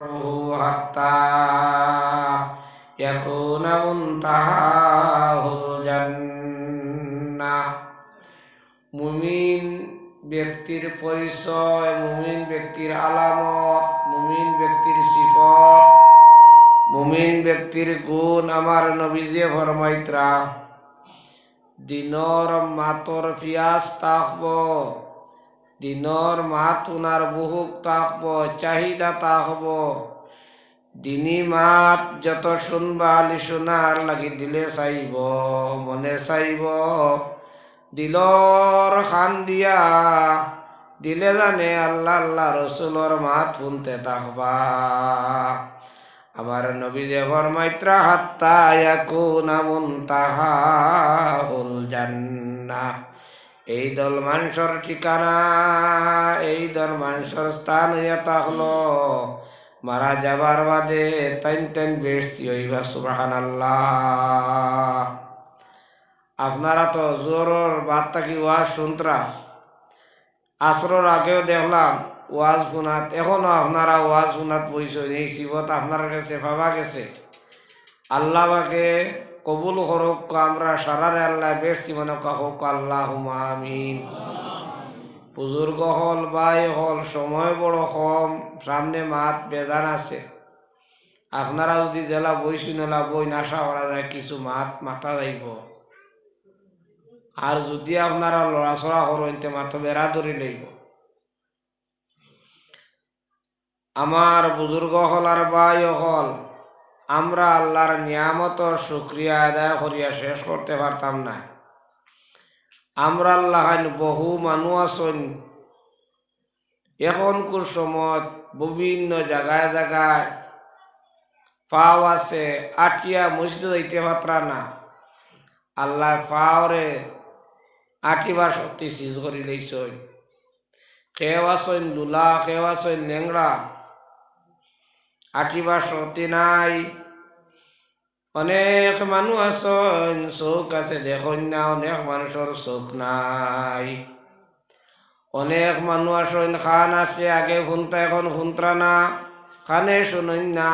حتى يكون منتهاه الجنة। মুমিন ব্যক্তির পরিচয়, মুমিন ব্যক্তির আলামত, মুমিন ব্যক্তির সিফত, মুমিন ব্যক্তির গুণ আমার নবীজি ফরমাইত্রা দিনর মাতর পিয়াস তাকব, দিনর মাত উনার বুহুক তাকব, চাহিদা তাকব। দিনী মাত যত শুনবা আলি শোনার লাগি দিলে চাইব, মনে চাইব, দিলর খান দিয়া দিলে জানে আল্লাহ আল্লাহ রসুলর মাত শুনতে থাকবা। আমার নবী যে ফরমাইত্রা হাত্তা ইয়াকুনা মুনতাহাহুল জান্নাহ। এই দল মানুষের ঠিকানা, এই দল মানুষের স্থান হইয়া থাকলো মারা যাবার বাদে তাইন তাইন বেশি হইবা। সুবহানাল্লাহ। আপনারা তো জোরর বাদ থাকি ওয়াজ শুনতরা, আসরের আগেও দেখলাম ওয়াজ শুনাত, এখনো আপনারা ওয়াজ শুনাত বইছেন। এই সিবত আপনার কাছে পাবা গেছে। আল্লাহ বাকে কবুল করুক, আমরা সারারে আল্লাহ বেশি মনে কাহুক আল্লাহুম্মা আমিন। বুজুর্গ হল, ভাই হল, সময় বড় কম, সামনে মাত বেজান আছে। আপনারা যদি জেলা বই শুনেলা বই নাশা করা যায় কিছু মাত মাথা যাইব। আর যদি আপনারা লড়াচড়া করেন মাথা বেড়া ধরি লইব। আমার বুজুর্গ হল আর ভাই হল, আমরা আল্লাহর নিয়ামতর শুকরিয়া আদায় করিয়া শেষ করতে পারতাম না। আমরা আল্লাহ বহু মানুষ আছেন এখনকার সময় বিভিন্ন জায়গায় জায়গায় পাও আছে, আটিয়া মসজিদ যাইতে পাত্রা না। আল্লাহ পাওরে আটিবার শক্তি সিজ করি লইছই। কেউ আছেন লুলা, কেউ আছেন ল্যাংড়া, আটিবার শক্তি নাই। অনেক মানুষ আছেন চোখ আছে দেখুন না, অনেক মানুষের চোখ নাই। অনেক মানুষ আছেন খান আছে আগে শুনতা এখন শুনত্রা না, কানে শুনেন না।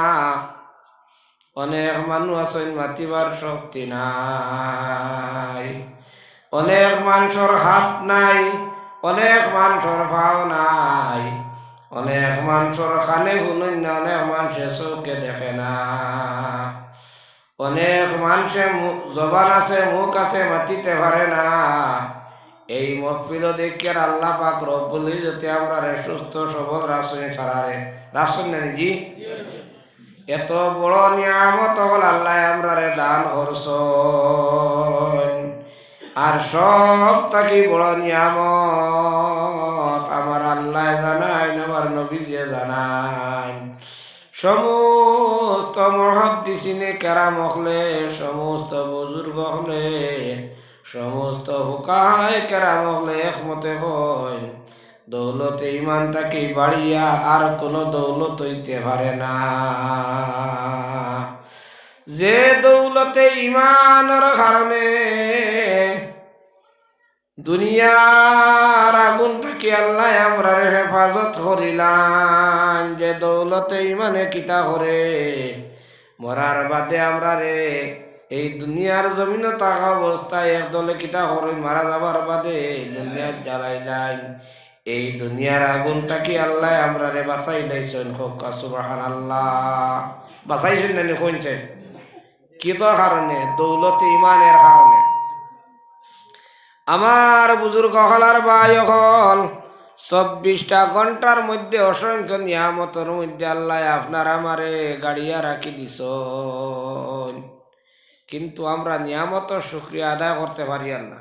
অনেক মানুষ আছেন মাতিবার শক্তি নাই। অনেক মানুষের হাত নাই, অনেক মানুষের ভাও নাই। অনেক মানুষের কানে শুনেন না, অনেক মানুষের চোখে দেখে না। অনেক মানুষের জবান আছে, মুখ আছে, মাতিতে পারে না। এই মহফিল দেখিয়ার আল্লাহ পাক রব্বুল ইজ্জতে আমরা সুস্থ সবল রাসুন সারারে রাসুন নেন জি। এত বড় নিয়ামত হল আল্লাহ আমরা দান করছেন। আর সব থাকি বড় নিয়ামত আমার আল্লাহ জানাইন, আমার নবীজি জানাইন। সমস্ত মুহাদ্দিসিনে কেরাম হলে, সমস্ত বুজুর্গ হলে, সমস্ত ফুকাহায়ে কেরাম হলে একমতে হয় দৌলতে ইমান তাকে বাড়িয়া আর কোন দৌলত হইতে পারে না। যে দৌলতে ইমানের কারণে দুনিয়ার আগুন থেকে আল্লাহ আমরা হেফাজত করিলাম, যে দৌলতে ইমানে কিতা করে মরার বাদে আমরা এই দুনিয়ার জমিন থাকা অবস্থায় একদলে কিতা করে মারা যাবার বাদে দুনিয়ার জ্বালাইলাম। এই দুনিয়ার আগুনটা কি আল্লাহ আমরা বাঁচাই লাইছেন। সুবহানাল্লাহ। বাঁচাইছেন না কইছেন কি তো কারণে? দৌলতে ইমানের কারণে। আমার বুজুর্গ হল আর ভাই হল, 24টা ঘন্টার মধ্যে অসংখ্য নিয়ামতের মধ্যে আল্লাহ আপনার আমারে গাড়িয়া রাখি দিস, কিন্তু আমরা নিয়ামতের শুকরিয়া আদায় করতে পারি না।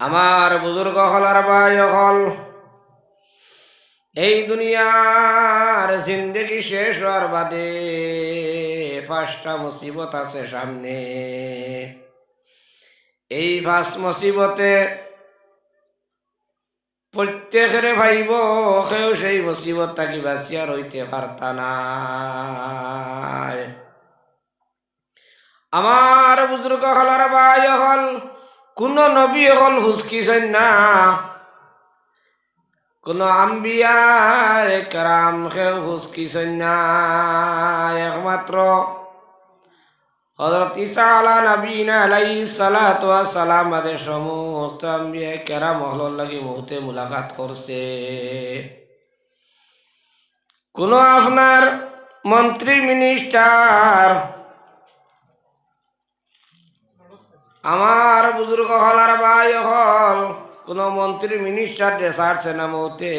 আমার বুজুর্গ হল আর ভাই হল, এই দুনিয়ার জিন্দেগি শেষ হওয়ার বাদে 5টা মুসিবত আছে সামনে। এই 5 মুসিবতে প্রত্যেকের ভাইব, কেউ সেই মুসিবত থাকি বাঁচিয়া রইতে পারতা না। আমার বুজুর্গ হল আর ভাই হল, কোন নবী হল হুসকিছেন না, কোন আম্বিয়া কেরাম কেউ হুসকিছেন না। একমাত্র হযরত ঈসা আলা নবীনা আলাইহিস সালাতু ওয়াস সালাম আদের সমস্ত আম্বিয়া কেরাম হলর লাগি মুহূর্তে মুলাকাত করছে। কোন আপনার মন্ত্রী মিনিস্টার, আমার বুজুর্গ হলার ভাই হল, কোন মন্ত্রী মিনিস্টার দেশারছে না মৌতে,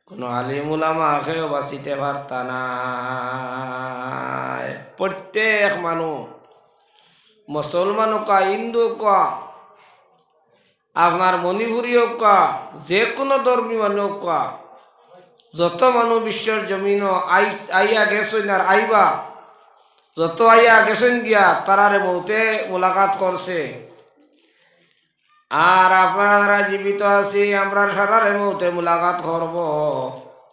কোন আলিম উলামা কেউ বাঁচিতে পারতা না। প্রত্যেক মানুষ, মুসলমান কা, হিন্দু কা, আপনার মণিপুরীয় কা, যে কোনো ধর্মী মানুষ কা, যত মানুষ বিশ্বের জমিন আইয়া গেছেন আর আইবা, যত আইয়া গেছেন গিয়া তারারে মৌতে মুলাকাত করছে। আর আপনারা জীবিত আছি, আমরা সারারে মৌতে মুলাকাত করব।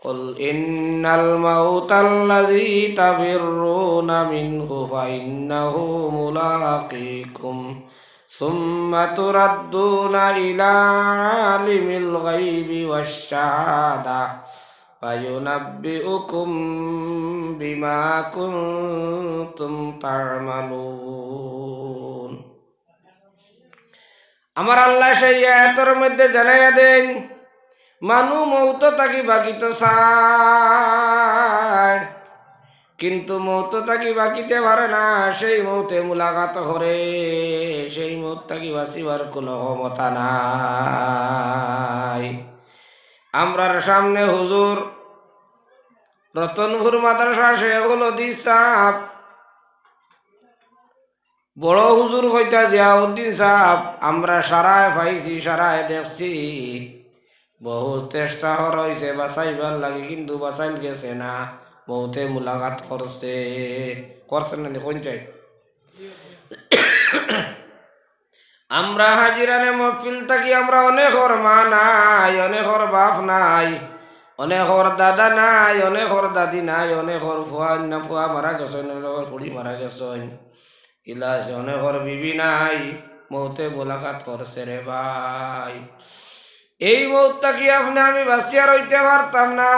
কুল ইন্নাল মাউতাল্লাযী তাফিররুনা মিনহু ফাইন্নাহু মুলাকীকুম সুম্মা তুরাদ্দুনা ইলা আলিমিল গায়বি ওয়াশ শাহাদা ফায়ুনাব্বিউকুম বিমা কুনতুম তা'মালুন। আমার আল্লাহ সেই আয়াতের মধ্যে জানাইয়া দেন, মানু মৌত তাকি বাকি তো চায়, কিন্তু মৌত তাকি বাকিতে পারে না। সেই মৌতে মুলাকাত করে, সেই মৌত তাকি বাঁচিবার কোনো ক্ষমতা নাই। আমরার সামনে হুজুর রতনপুর মাদ্রাসা শেখুল হাদিস সাহেব, বড় হুজুর হইতা জিয়াউদ্দিন সাহেব, আমরা সারায় পাইছি, সারায় দেখছি, বহু চেষ্টা হয়েছে বাঁচাইবার লাগে, কিন্তু বাঁচাইল গেছে না। বহুতে মুলাকাত করছে, করছেন না কোন চাই। আমরা হাজিরানে মহফিল থাকি, আমরা অনেকর মা নাই, অনেকর বাপ নাই, অনেকর দাদা নাই, অনেকর দাদি নাই, অনেকর ফুয়া না ফুয়া মারা গেছেন, অনেকর খুড়ি মারা গেছেন, ইলাস অনেকর বিবি নাই। মৌতে মুলাকাত করছে রে ভাই। এই মৌতটা কি আপনি আমি বাঁচিয়া রইতে পারতাম না।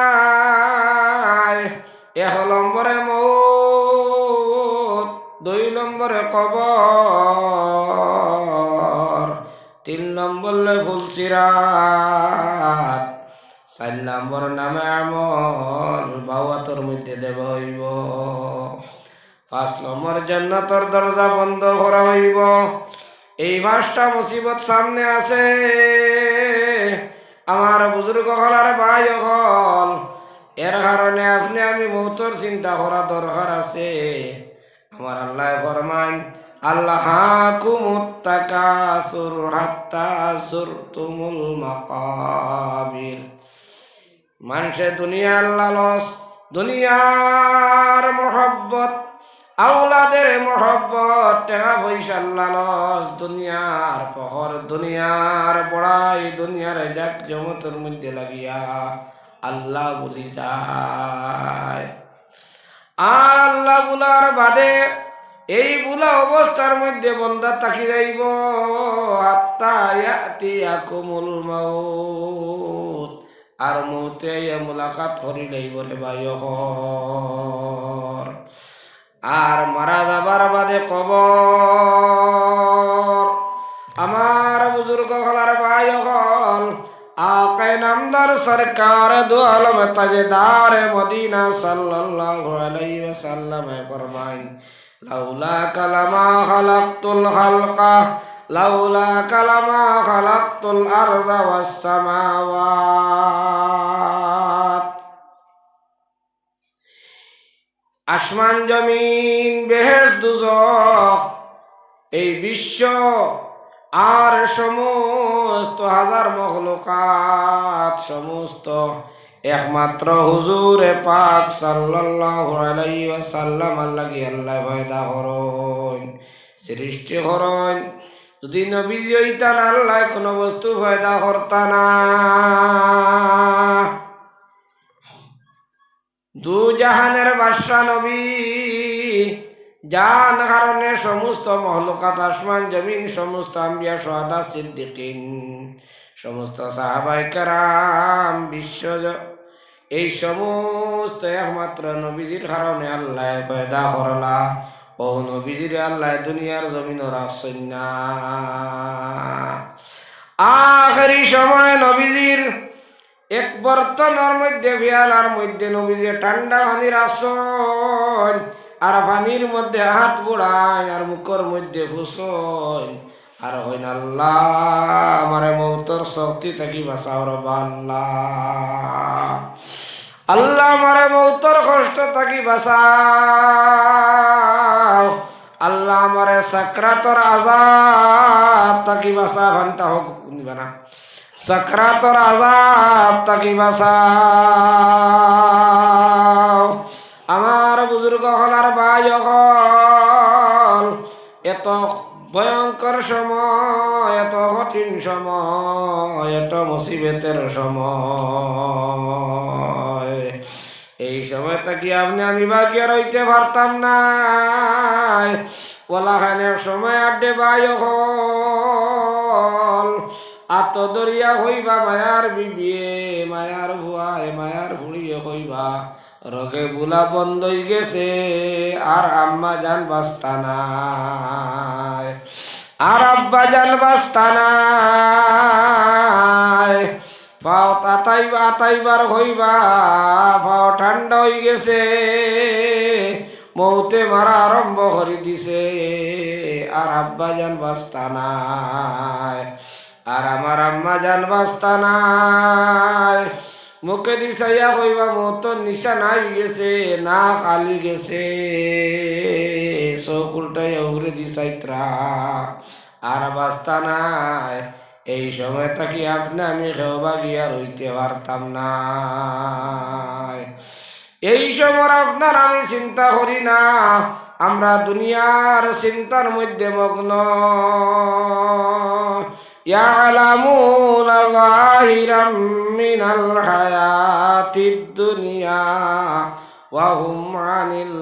এক নম্বরে মৌত, 2 নম্বরে কবর, 3 নম্বরে ফুলসিরাত, 4 নম্বর নামে আমল বাওয়াতর মধ্যে দেব হইব, 5 নম্বর জান্নাতের দরজা বন্ধ করা হইব। এই 5টা মুসিবত সামনে আছে। আমার বুজুর্গ হলার ভাই হল, এর কারণে আপনি আমি মৌতর চিন্তা করা দরকার আছে। আমার আল্লাহ ফরমান, আল্লাহাকুমুত তাকাসুর হাত্তা যুরতুমুল মাকাবির। মানুষে দুনিয়ার লালস, দুনিয়ার মহব্বত, আওলাদের মহব্বত, টাকা পয়সার লালস, দুনিয়ার ফখর, দুনিয়ার বড়াই, দুনিয়ার জাক জমতের মধ্যে লাগিয়া আল্লাহ বলি যায়। আর আল্লাহ বুলার বাদে এই বুলা অবস্থার মধ্যে বন্দা তাকি যাইব, হাত্তা ইয়াতিয়াকুমুল মাউত, আর মৌতে মুলাকাত করি লইব রে ভাই। আর মারা যাবার বাদে কবর। আমার বুজুর্গ হলার ভাই হল, আকে নামদার সরকার দু আলম তাজদার মদিনা সাল্লাল্লাহু আলাইহি ওয়াসাল্লাম ফরমাইন, লাউলা কালামা খালাকতুল খালকা, লাউলা কালামা খালাকতুল আরযা ওয়াস সামাওয়াত। আসমান জমিন বেহেশত দুজখ, এই বিশ্ব আর সমস্ত হাজার মখলুকাত সমস্ত একমাত্র হুজুরে পাক সাল্লাল্লাহু আলাইহি ওয়াসাল্লাম লাগি আল্লাহ পয়দা করন, সৃষ্টি করন। যদি নবীজি হইতান আল্লাহ কোনো বস্তু পয়দা করতা না। দু জাহানের বাদশা নবী, যার কারণে সমস্ত মহলুকাত আসমান জমিন সমস্ত আম্বিয়া সুহাদা সিদ্দিকিন সমস্ত সাহাবায়ে কেরাম বিশ্ব এই সমস্ত একমাত্র নবীজির কারণে আল্লাহ পয়দা করলা ও নবীজির আল্লাহ দুনিয়ার জমিন রাখছেন না। আখেরি সময় নবীজির এক বর্তনের মধ্যে বিয়ালার মধ্যে নবীজি ঠান্ডা পানি রাখছেন আর পানির মধ্যে হাত বুড়ায় আর মুখের মধ্যে ফুসন আর হইন আল্লাহ আমারে মৌতর শক্তি থাকি বাঁচাও রবা আল্লাহ, আল্লাহ আমারে মৌতর কষ্ট থাকি বাঁচাও, আল্লাহ আমারে সাকরাতর আযাব থাকি বাঁচাও। ভান্তা হোক না সাকরাতর আযাব থাকি বাঁচাও। আমার বুজুর্গ হলার ভাই হল এত ভয়ঙ্কর সময়, এত কঠিন সময়, এত মুসিবতের সময়, এই সময় থাকি আপনি আমি বাকি রইতে পারতাম না। ওলাখানের সময় আড্ডে ভাই হল আত দরিয়া হইবা মায়ার বিবিয়ে মায়ার ভুয়ায় মায়ার ভুড়িয়ে হইবা রগে বুলা বন্ধ হয়ে গেছে আর আম্মা জান বাস্তা নাই আর আব্বা জান বাস্তা নাই। পাও আতাইবার হইবা পাও ঠান্ডা হয়ে গেছে মৌতে মারা আরম্ভ করে দিছে আর আব্বা জান বাস্তা নাই আর আমার আম্মা জান বাস্তা নাই। মুখে দিছাইয়া কইবা মতন নিশানা হয়ে গেছে না খালি গেছে চোখ উল্টাই উগরে দিছাইত্রা আর বাস্তা নাই। এই সময় থাকি আপনি আমি খেওবা গিয়া রইতে পারতাম না। এই সময় আপনার আমি চিন্তা করি না, আমরা দুনিয়ার চিন্তার মধ্যে মগ্ন। ইয়ালামুনা যাহিরাম মিনাল হায়াতিদ দুনিয়া ওয়া হুম আনিল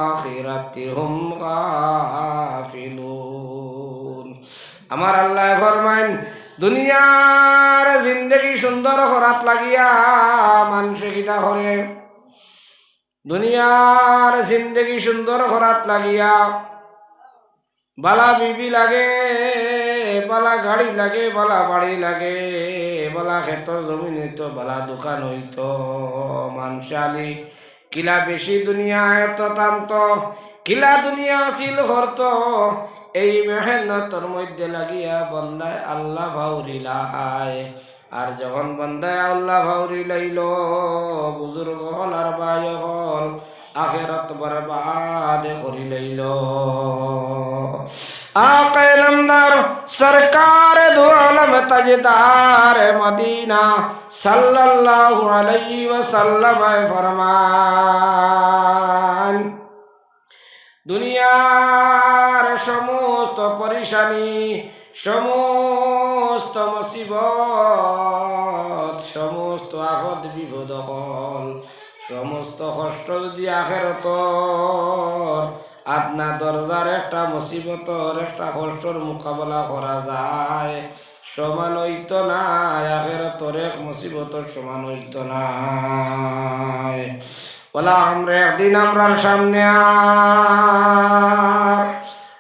আখিরাতি হুম গাফিলুন। আমার আল্লাহ ফরমান দুনিয়ার জিন্দেগি সুন্দর করাত লাগিয়া মানুষে কিতা করে, দুনিয়ার জিন্দেগি সুন্দর করাত লাগিয়া বালা বিবি লাগে, বালা গাড়ি লাগে, বালা বাড়ি লাগে, বালা ক্ষেত জমিন হইতো, বালা দোকান হইতো, মানসালি কিলা বেশি দুনিয়া এত টানত, কিলা দুনিয়া আসিল হরত। এই মেহনতর মধ্যে লাগিয়া বন্দায় আল্লাহ ভাউরিলায় আর যখন বন্দায় আল্লাহ ভাউরি লাইল বুজুর্গ হল আর ভাই হল আখিরাত বরবাদ করি লাইল। आक़े नामदार सरकार दो आलम ताजदार मदीना सल्लल्लाहु अलैहि वसल्लम फरमान दुनियार समस्त परेशानी समस्त मुसीबत समस्त आफत विपद हल समस्त कष्ट যদি আখিরাতর আপনার দরজার একটা মুসিবতর একটা কষ্টর মোকাবেলা করা যায় সমান হইত না আখিরাতের এক মুসিবতর সমান হইত না। বলা আমরা একদিন আমরার সামনে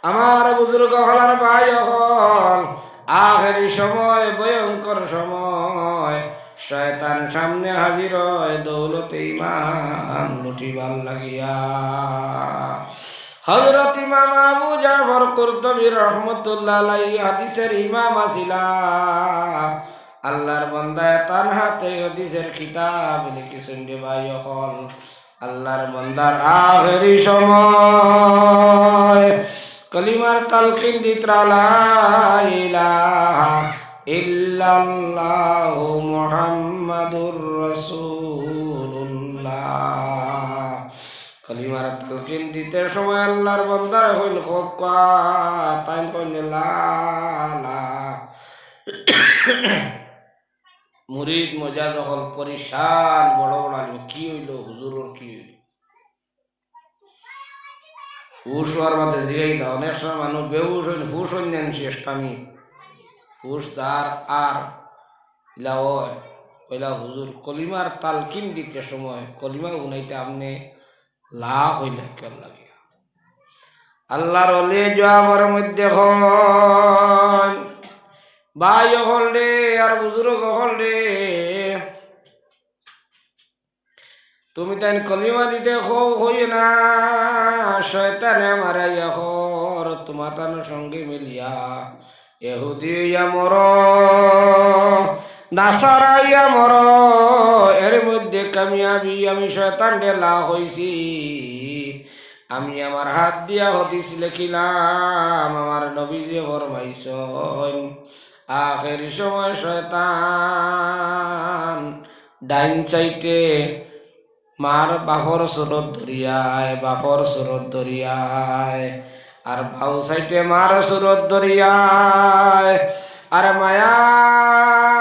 আমার বুজুর্গ হলার ভাই হল আখেরি সময় ভয়ঙ্কর সময় শয়তান সামনে হাজির হয় দৌলতে ইমান লুটিবার লাগিয়া। হযরত ইমাম আবু জাফর কুরতুবী রাহমাতুল্লাহ আলাইহি হাদিসের ইমাম আছিলা। আল্লাহর বান্দা তার হাতে হাদিসের কিতাব লিখিছেন রে ভাই হল আল্লাহর বান্দার আখেরি সময় কলিমার তালকিন দিত্রা লা ইলাহা ইল্লাল্লাহু মুহাম্মাদুর রাসূলুল্লাহ কলিমার তালকিন দিতে সময় আল্লাহর বান্দার হইল খোকা তাই কইলে লা লা মুরিদ মজা যখন পরিশান বড় বড় কি হইল হুজুরের কি হইল হুশ হওয়ার বাদে জিগাই দাও অনেক সময় মানুষ বেহুশ হইন হুশ হইন নেন শেষটামি হুশ তার আর ইলা হয় কইলা হুজুর কলিমার তালকিন দিতে সময় কলিমা উনাইতে আপনি লাভ হইলে কেন লাগে আল্লাহর অলি জবাবের মধ্যে হন ভাই হল রে আর বুজুর্গ হল রে তুমি তাই কলিমা দিতে হই না শয়তানে মারাইয়া হর তোমার তার সঙ্গে মিলিয়া এহুদি ইয়া মর নাসারা ইয়া মর এর মধ্যে কামিয়াবি আমি শয়তান ডেলা হইছি আমি আমার হাত দিয়া হদিস লিখিলাম আমার নবী যে ফরমাইছেন আখের সময় শয়তান ডাইন সাইটে মার বাফর সুরত ধরিয়ায় বাফর সুরত ধরিয়ায় আর বাউ সাইটে মার সুরত ধরিয়ায় আর মায়ার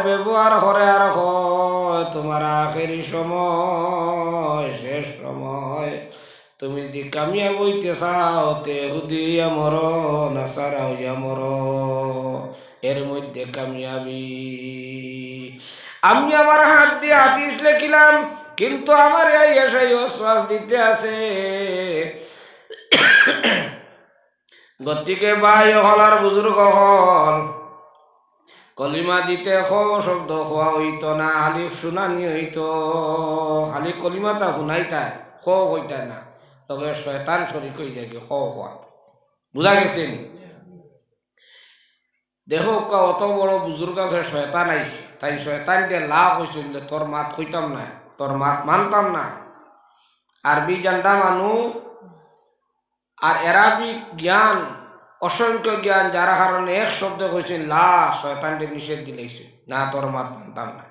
ব্যবহার করে আর হয় তোমার আখের সময় শেষ সময় তুমি যদি কামিয়া বইতে চাও তে হুদিয়া মর নাসারা হইয়া মর এর মধ্যে কামিয়াবি আমি আমার হাত দিয়ে হাদিস লিখিলাম কিন্তু আমার এই এসে শ্বাস দিতে আছে গতিকে ভাই হল আর বুজুর্গ হল কলিমা দিতে শব্দ খোয়া হইত না খালি শুনানি হইত খালি কলিমাটা শুনাইতাই হইতা না তবে শয়তান শরিক হয়ে যায় হওয়া বুঝা গেছে দেখো অত বড় বুজুর্গ আছে শয়তান আইছে তাই শয়তান দিয়ে লাভ হয়েছিল তোর মাত হইতাম না তোর মাত মানতাম না আরবি জানটা মানুষ আর এরাবিক জ্ঞান অসংখ্য জ্ঞান যারা কারণে এক শব্দ কইছেন লা শয়তানকে নিষেধ দিলেছে না তোর মাত মানতাম না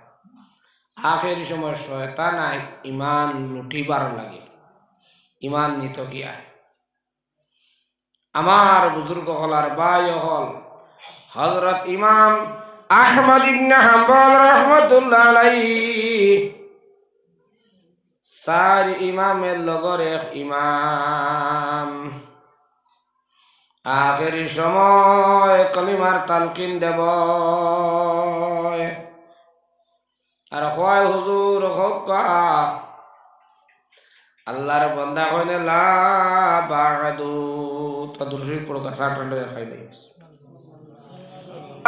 আখের সময় শয়তান আয় ইমান লুটিবার লাগে ইমান নিত কি আয় আমার বুজুর্গ হল আর ভাই হল হযরত ইমাম আহমদ ইবনে হাম্বল রাহমাতুল্লাহ আলাইহি চার ইমামের লগর এক ইমাম আখেরি সময় কলিমার তালকিন দেব আর হয় হুজুর হকা আল্লাহর বান্দা কইনে লা বাদু তো দুরুদ পড়কা 60 টাকা খাই দেই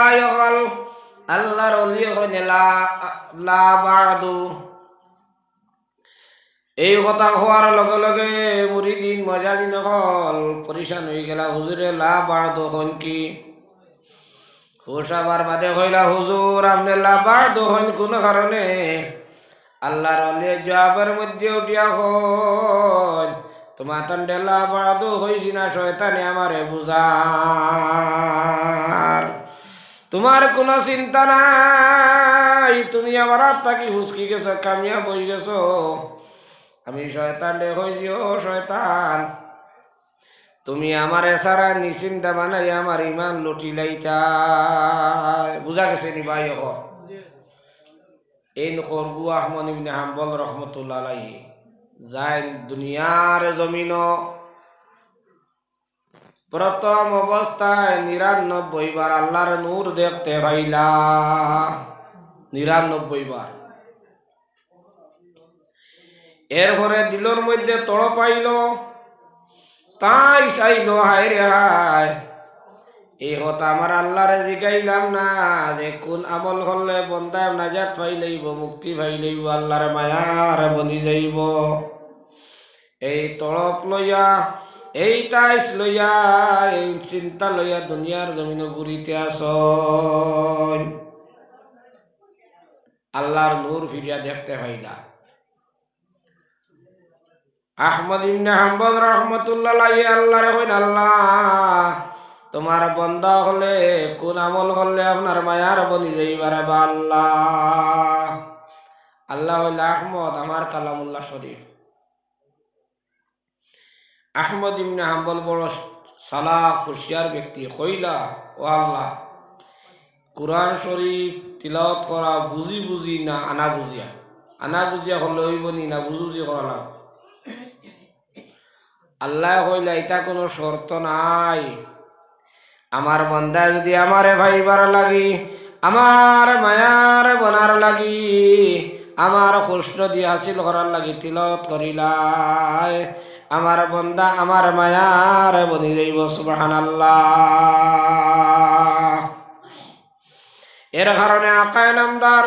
আয়গাল আল্লাহর ওলি কইনে লা বাদু এই কথা হওয়ার লগে লগে মুরিদিন মজাজিন হল পরিশান হয়ে গেলা হুজুরে লা বাদু হন কি হোসাবার বাদে কইলা হুজুর আপনি লা বাদু হন কোন কারণে আল্লাহর ওলি জবাবের মধ্যে উঠিয়া হন তোমার তন্ডেলা বাদু হইছি না শয়তানে আমারে বুঝার তোমার কোনো চিন্তা নাই তুমি আমার আত্মাকে হুসকি গেছো কামিয়া বই গেছো আমি শয়তান রে হইছি ও শয়তান তুমি আমার এসারা নিশ্চিন্তা বানাই আমার ইমান লুটিলাইতা বুঝা গেছে নি ভাই হ এই করবু আহমদ ইবনে হাম্বল রহমতুল্লাহ আলাইহি যাই দুনিয়ার জমিন প্রথম অবস্থায় ৯৯ বার আল্লাহর নূর দেখতে পাইলা ৯৯ বার এরপরে দিলর মধ্যে তড় পাইল তাই চাইল হায় রে হায় এই কথা আমার আল্লাহরে জিগাইলাম না যে কোন আমল করলে বন্দায় নাজাত পাইলেইব মুক্তি পাইলেইব আল্লাহর মায়ার বনি যাইব এই তড়প লইয়া এই তাইস লইয়া এই চিন্তা লইয়া দুনিয়ার জমিন ঘুরিতে আস আল্লাহর নূর ফিরিয়া দেখতে পাইলা আহমদ ইবনে হাম্বল রাহমাতুল্লাহ আলাইহি আল্লাহরে কইন আল্লাহ তোমার বান্দা হলে কোন আমল করলে আপনার মায়ার বনি যাইবার বা আল্লাহ আল্লাহ হইল আহমদ আমার কালামুল্লাহ শরীফ আহমদ ইবনে হাম্বল বড় সালাহ হুশিয়ার ব্যক্তি কইলা ও আল্লাহ কুরআন শরীফ তিলাওয়াত করা বুঝি বুঝি না আনা বুঝিয়া করলে হইব নি না বুঝি করা লাগবে আল্লাহ কইলা এটা কোনো শর্ত নাই। আমার বন্দা যদি আমারে ভাইবার লাগি, আমার মায়ার বনার লাগি, আমার কৃষ্ণ দিয়ে হাসিল করার লাগি তিলত করিলাই, আমার বন্দা আমার মায়ার বনি যাইব। সুবহানাল্লাহ। এর কারণে আকায় নামদার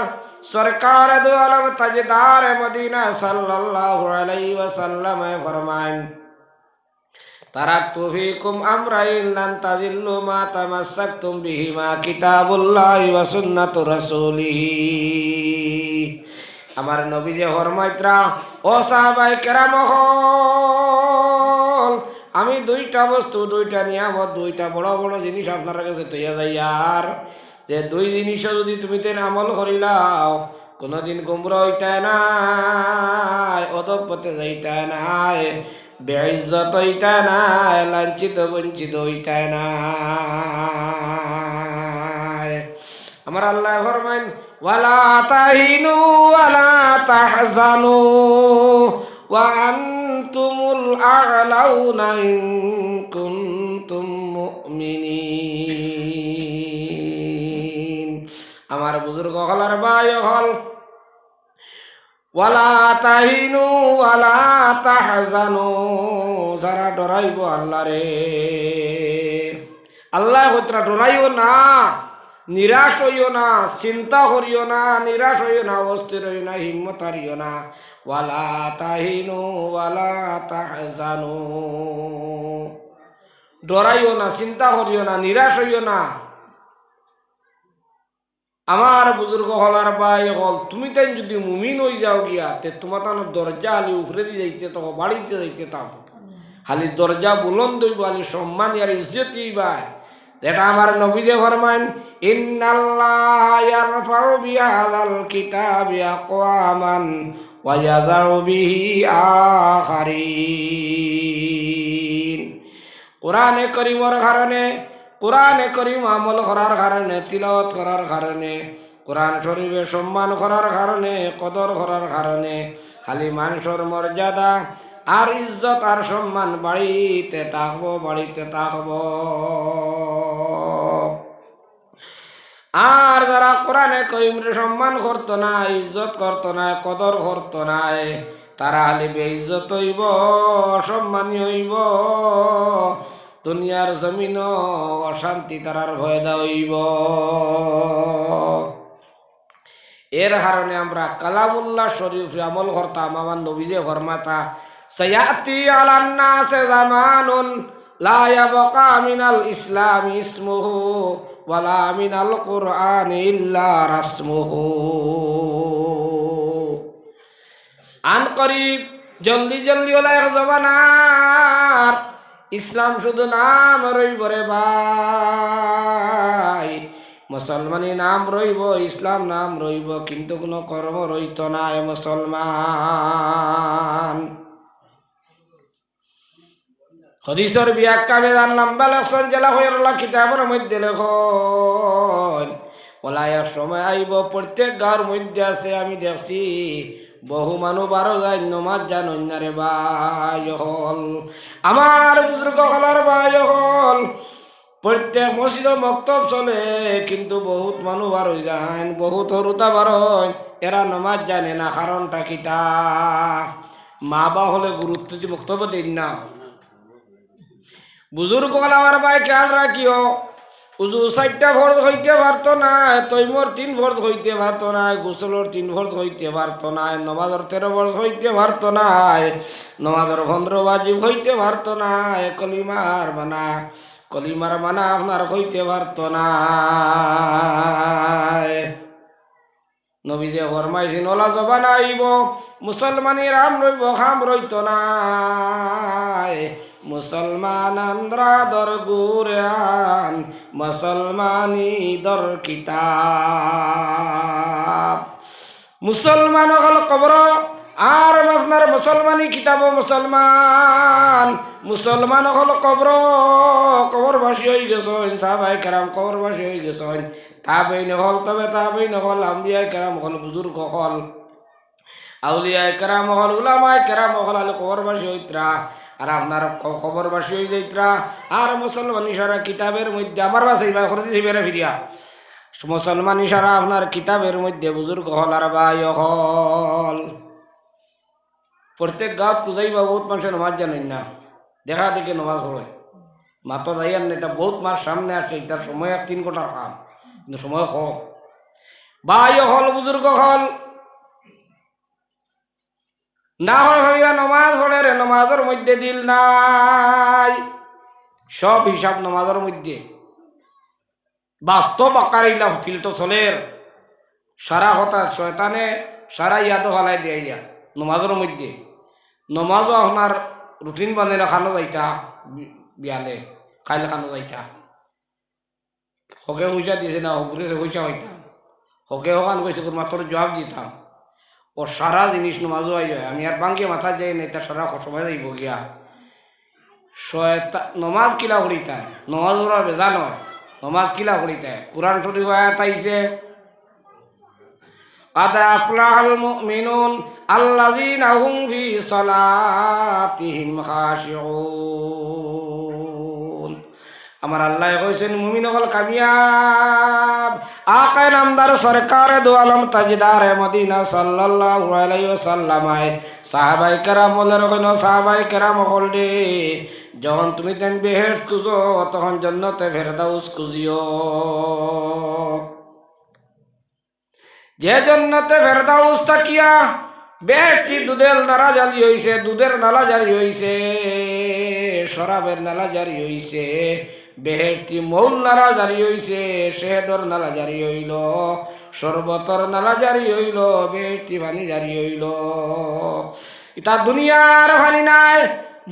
সরকার দু আলম তাজদার মদিনা সাল্লাল্লাহু আলাইহি ওয়াসাল্লাম ফরমান, তারাকতু ফীকুম আমরাইন লান তাযিল্লু মা তামাসসাকতুম বিহিমা কিতাবুল্লাহি ওয়া সুন্নাতু রাসূলিহি। আমার নবী যে ফরমাইত্রা, ও সাহাবায়ে কেরাম হল, আমি দুইটা বস্তু, দুইটা নিয়ামত, দুইটা বড় বড় জিনিস আপনার কাছে তৈয়া যাই, আর যে দুই জিনিসও যদি তুমি তেন আমল করিলাও কোনোদিন গুমরা হইতে নাই, অধঃপথে যাইতে নাই, বেইজ্জত হইতে নাই, লাঞ্ছিত বঞ্চিত হইতে নাই। আমার আল্লাহ ফরমাইন, ওয়ালা তাহিনু ওয়ালা তাহজানু ওয়া আনতুমুল আ'লাউনা ইন কুনতুম মুমিনিন। আমার বুজুর্গ হলার ভাই হল, ওয়ালা তাহিনু ওয়ালা তাহজানু, যারা ডরাইব আল্লাহ রে, আল্লাহ কইতরা ডরাইও না, নিরাশ হইও না, চিন্তা করিও না, নিরাশ হইও না, অস্থির হইও না, হিম্মত হারিও না। ওয়ালা তাহিনু ওয়ালা তাহজানু, ডরাইও না, চিন্তা করিও না, নিরাশ হইও না। আমার বুজুর্গ হলার ভাই হল, তুমি তাই যদি মুমিন হয়ে যাও গিয়া, তে তোমার তার দরজা হালি উফরে দিয়ে যাইতে তো বাড়িতে যাইতে তাও হালি দরজা বুলন্দ হইব, হালি সম্মান আর ইজ্জত হইবা। যেটা আমার নবী যে ফরমান, ইন্নাল্লাহা ইয়ারফাউ বিহাযাল কিতাবি আকওয়ামান ওয়া ইয়াযাউ বিহি আখারিন। কোরআনে কারীমের কারণে, কোরআনে কারীম আমল করার কারণে, তিলাওয়াত করার কারণে, কোরআন শরীফে সম্মান করার কারণে, কদর করার কারণে খালি মানুষের মর্যাদা আর ইজ্জত আর সম্মান বাড়িতে থাকবো, বাড়িতে থাকবো। আর যারা কোরআনে কারীমের সম্মান করতো না, ইজ্জত করতো না, কদর করতো না, তারা খালি বেইজ্জত হইব, অসম্মানী হইব, দুনিয়ার জমিন অশান্তি তারার ভয়দা হইব। এর কারণে আমরা কালামুল্লাহ শরীফ আমল করতাম। আমার নবী যে ফরমাতা, সায়াতি আলান নাস জামানুন লা ইয়াবকা মিনাল ইসলাম ইসমুহু ওয়ালা মিনাল কুরআন ইল্লা রাসমুহু। আন করিব, জলদি জলদি ওলা এক জমানার ইসলাম শুধু নাম রইব রে ভাই, মুসলমানি নাম রইব, ইসলাম নাম রইব, কিন্তু কোনো কর্ম রইত না মুসলমান। হদিসের ব্যাখ্যা বেদান লম্বা লেখন জেলা হয়ে কিতাবের মধ্যে লেখন, ওলা এক সময় আইব, প্রত্যেক গাঁর মধ্যে আছে, আমি দেখছি বহু মানুষ 12 যায় নমাজ জান রে ভাই হল। আমার বুজুর্গ হলার ভাই হল, প্রত্যেক মসজিদ মক্তব চলে, কিন্তু বহুত মানুষ বার হয়ে যায়, বহুত হরুতা বার হয়, এরা নমাজ জানে না। কারণটা কিটা? মা বা হলে গুরুত্ব দিয়ে মক্তব্য দিন না। বুজুর্গ হল আমার ভাই খেয়াল রাখিও, উজু 4টা ফরজ হইতে পারত না, তৈমর 3 ফরজ হইতে পারত না, গোসলর 3 ফরজ হইতে পারত না, নমাজের 13 ফরজ হইতে পারত না, নমাজের 15 ওয়াজিব হইতে পারত না, কলিমার মানা আপনার হইতে পারত না। নবী যে ফরমাইছেন, ওলা জবান আইব, মুসলমানি রাম রইব, খাম রইত না। মুসলমান আন্দ্রা দর গুরান, মুসলমানি দর কিতাব। মুসলমান হল কবর, আর আপনার মুসলমানি কিতাব মুসলমান। মুসলমান হল কবর, কবরবাসী হয়ে গেছেন, সাহাবায়ে কেরাম কবরবাসী হয়ে গেছেন। তাবেঈন হল, তবে তাবেঈন হল, আম্বিয়ায়ে কেরাম হল, বুজুর্গ হল, আউলিয়ায়ে কেরাম হল, উলামায়ে কেরাম হল, আলে কবরবাসী হইত্রা। আর আপনার খবরবাসী হয়ে যাইত্রা আর মুসলমান ইশারা কিতাবের মধ্যে আমার বাসাই বা করে দিয়েছি বেড়ে ফিরিয়া মুসলমান ইশারা আপনার কিতাবের মধ্যে বুজুর্গ হল আর ভাই হল প্রত্যেক গাঁত পূজাইবা বহুত মানুষের নমাজ জানেন না দেখা দেখে নমাজ পড়ে মাত্র যাইয়ার নেই তা বহুত মাস সামনে আসে তার সময় 3 ঘন্টার কাম কিন্তু সময় কম ভাই হল বুজুর্গ হল না হয় ভাবিয়া নমাজ পড়ে রে নমাজের মধ্যে দিল নাই সব হিসাব নমাজের মধ্যে বাস্তব আকারিলা ফিল্টো চলের সারা হতা শয়তানে সারা ইয়াদো হালাই দিয়ে ইয়া নমাজের মধ্যে নমাজও আপনার রুটিন বানাইলে খানো যাইতা বিয়ালে খাইলে খানো যাইতা হকে পয়সা দিয়েছে না হকরে পয়সা হইতাম হকে হকান কইছে মাত্র জবাব দিতাম ও সারা জিনিস নমাজও আই হয় আমি আর বাঙ্গিয়ে মাথা যাই না এটা সারা সময় যাইব গিয়া নমাজ কিলা করিতায় নমাজ ওরা বেজা নয় নমাজ কিলা করিতায় কোরআন শরীফ আয়াত আইছে قد أفلح المؤمنون الذين هم في صلاتهم خاشعون আমার আল্লাহ কইছেন মুমিন হল কামিয়াব আকাই নামদার সরকার দু আলম তাজদার মদিনা সাল্লাল্লাহু আলাইহি ওয়াসাল্লাম সাহাবায়ে কেরাম বলের কোন সাহাবায়ে কেরাম হল দে যখন তুমি তেন বেহেশত খুঁজো তখন জান্নাতে ফেরদাউস খুঁজিও যে জান্নাতে ফেরদাউস তাকিয়া বেহেশতি দুধের নালা জারি হইছে দুধের নালা জারি হইছে শরাবের নালা জারি হইছে বেহেশতি মৌল নালা জারি হইছে শেহদর নালা জারি হইল শরবতর নালা জারি হইল বেহেশতি পানি জারি হইল ইতা দুনিয়ার পানি নাই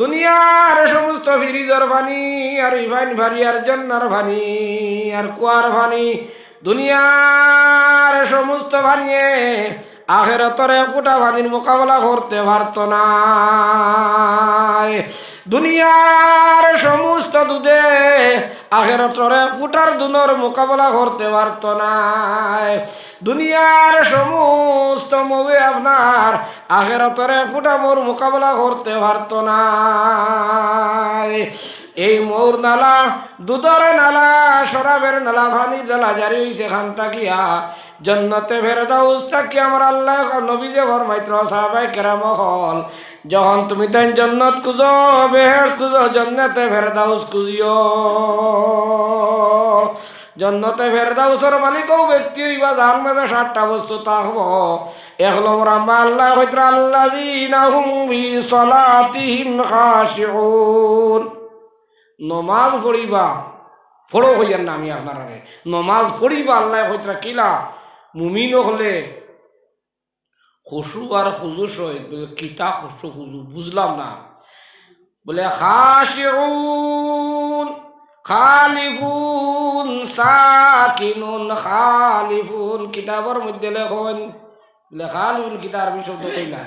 দুনিয়ার সমস্ত ফিরিজর পানি আর ইভান ভারি আর জন্নার পানি আর কুয়ার পানি দুনিয়ার সমস্ত পানিয়ে আখেরাতের ফুটা পানির মোকাবেলা করতে পারত না দুনিয়ার সমস্ত দুধে আখেরাতের ফুটার দুনোর মোকাবেলা করতে পারত না দুনিয়ার সমস্ত মৌয়ে আপনার আখেরাতের ফুটা মোর মোকাবেলা করতে পারত না এই মৌর নালা দুধের নালা শরাবের নালা পানির নালা জারি হইছে খান তাকিয়া জান্নাতে ফেরদাউস তাকিয়া আমার আল্লাহ নবী যে ফরমাইত্র সাহাবায়ে কেরাম হল যখন তুমি তাই জান্নাত খুঁজো বেহেশত খুঁজো জান্নাতে ফেরদাউস খুঁজিও জান্নাতে ফেরদাউসের মালিকও ব্যক্তি হইবা যার মাঝে 7টা বস্তু থাকব এক নম্বর আমার আল্লাহ কইত্র আল্লাযীনা হুম ফি সালাতিহিম খাশিউন নমাজ পড়িবা পড়ো হইয়ার না আমি আপনার নমাজ পড়িবা আল্লাহ কইত্রা কিলা মুমিন হলে খুশু আর খুজু সহিত কিতা খুশু খুজু বুঝলাম না বলে খাশিউন খালিফুন সাকিনুন খালিফুন কিতাবের মধ্যে লেখন বলে খালিফুন কিতাব আরবি শব্দ কইলা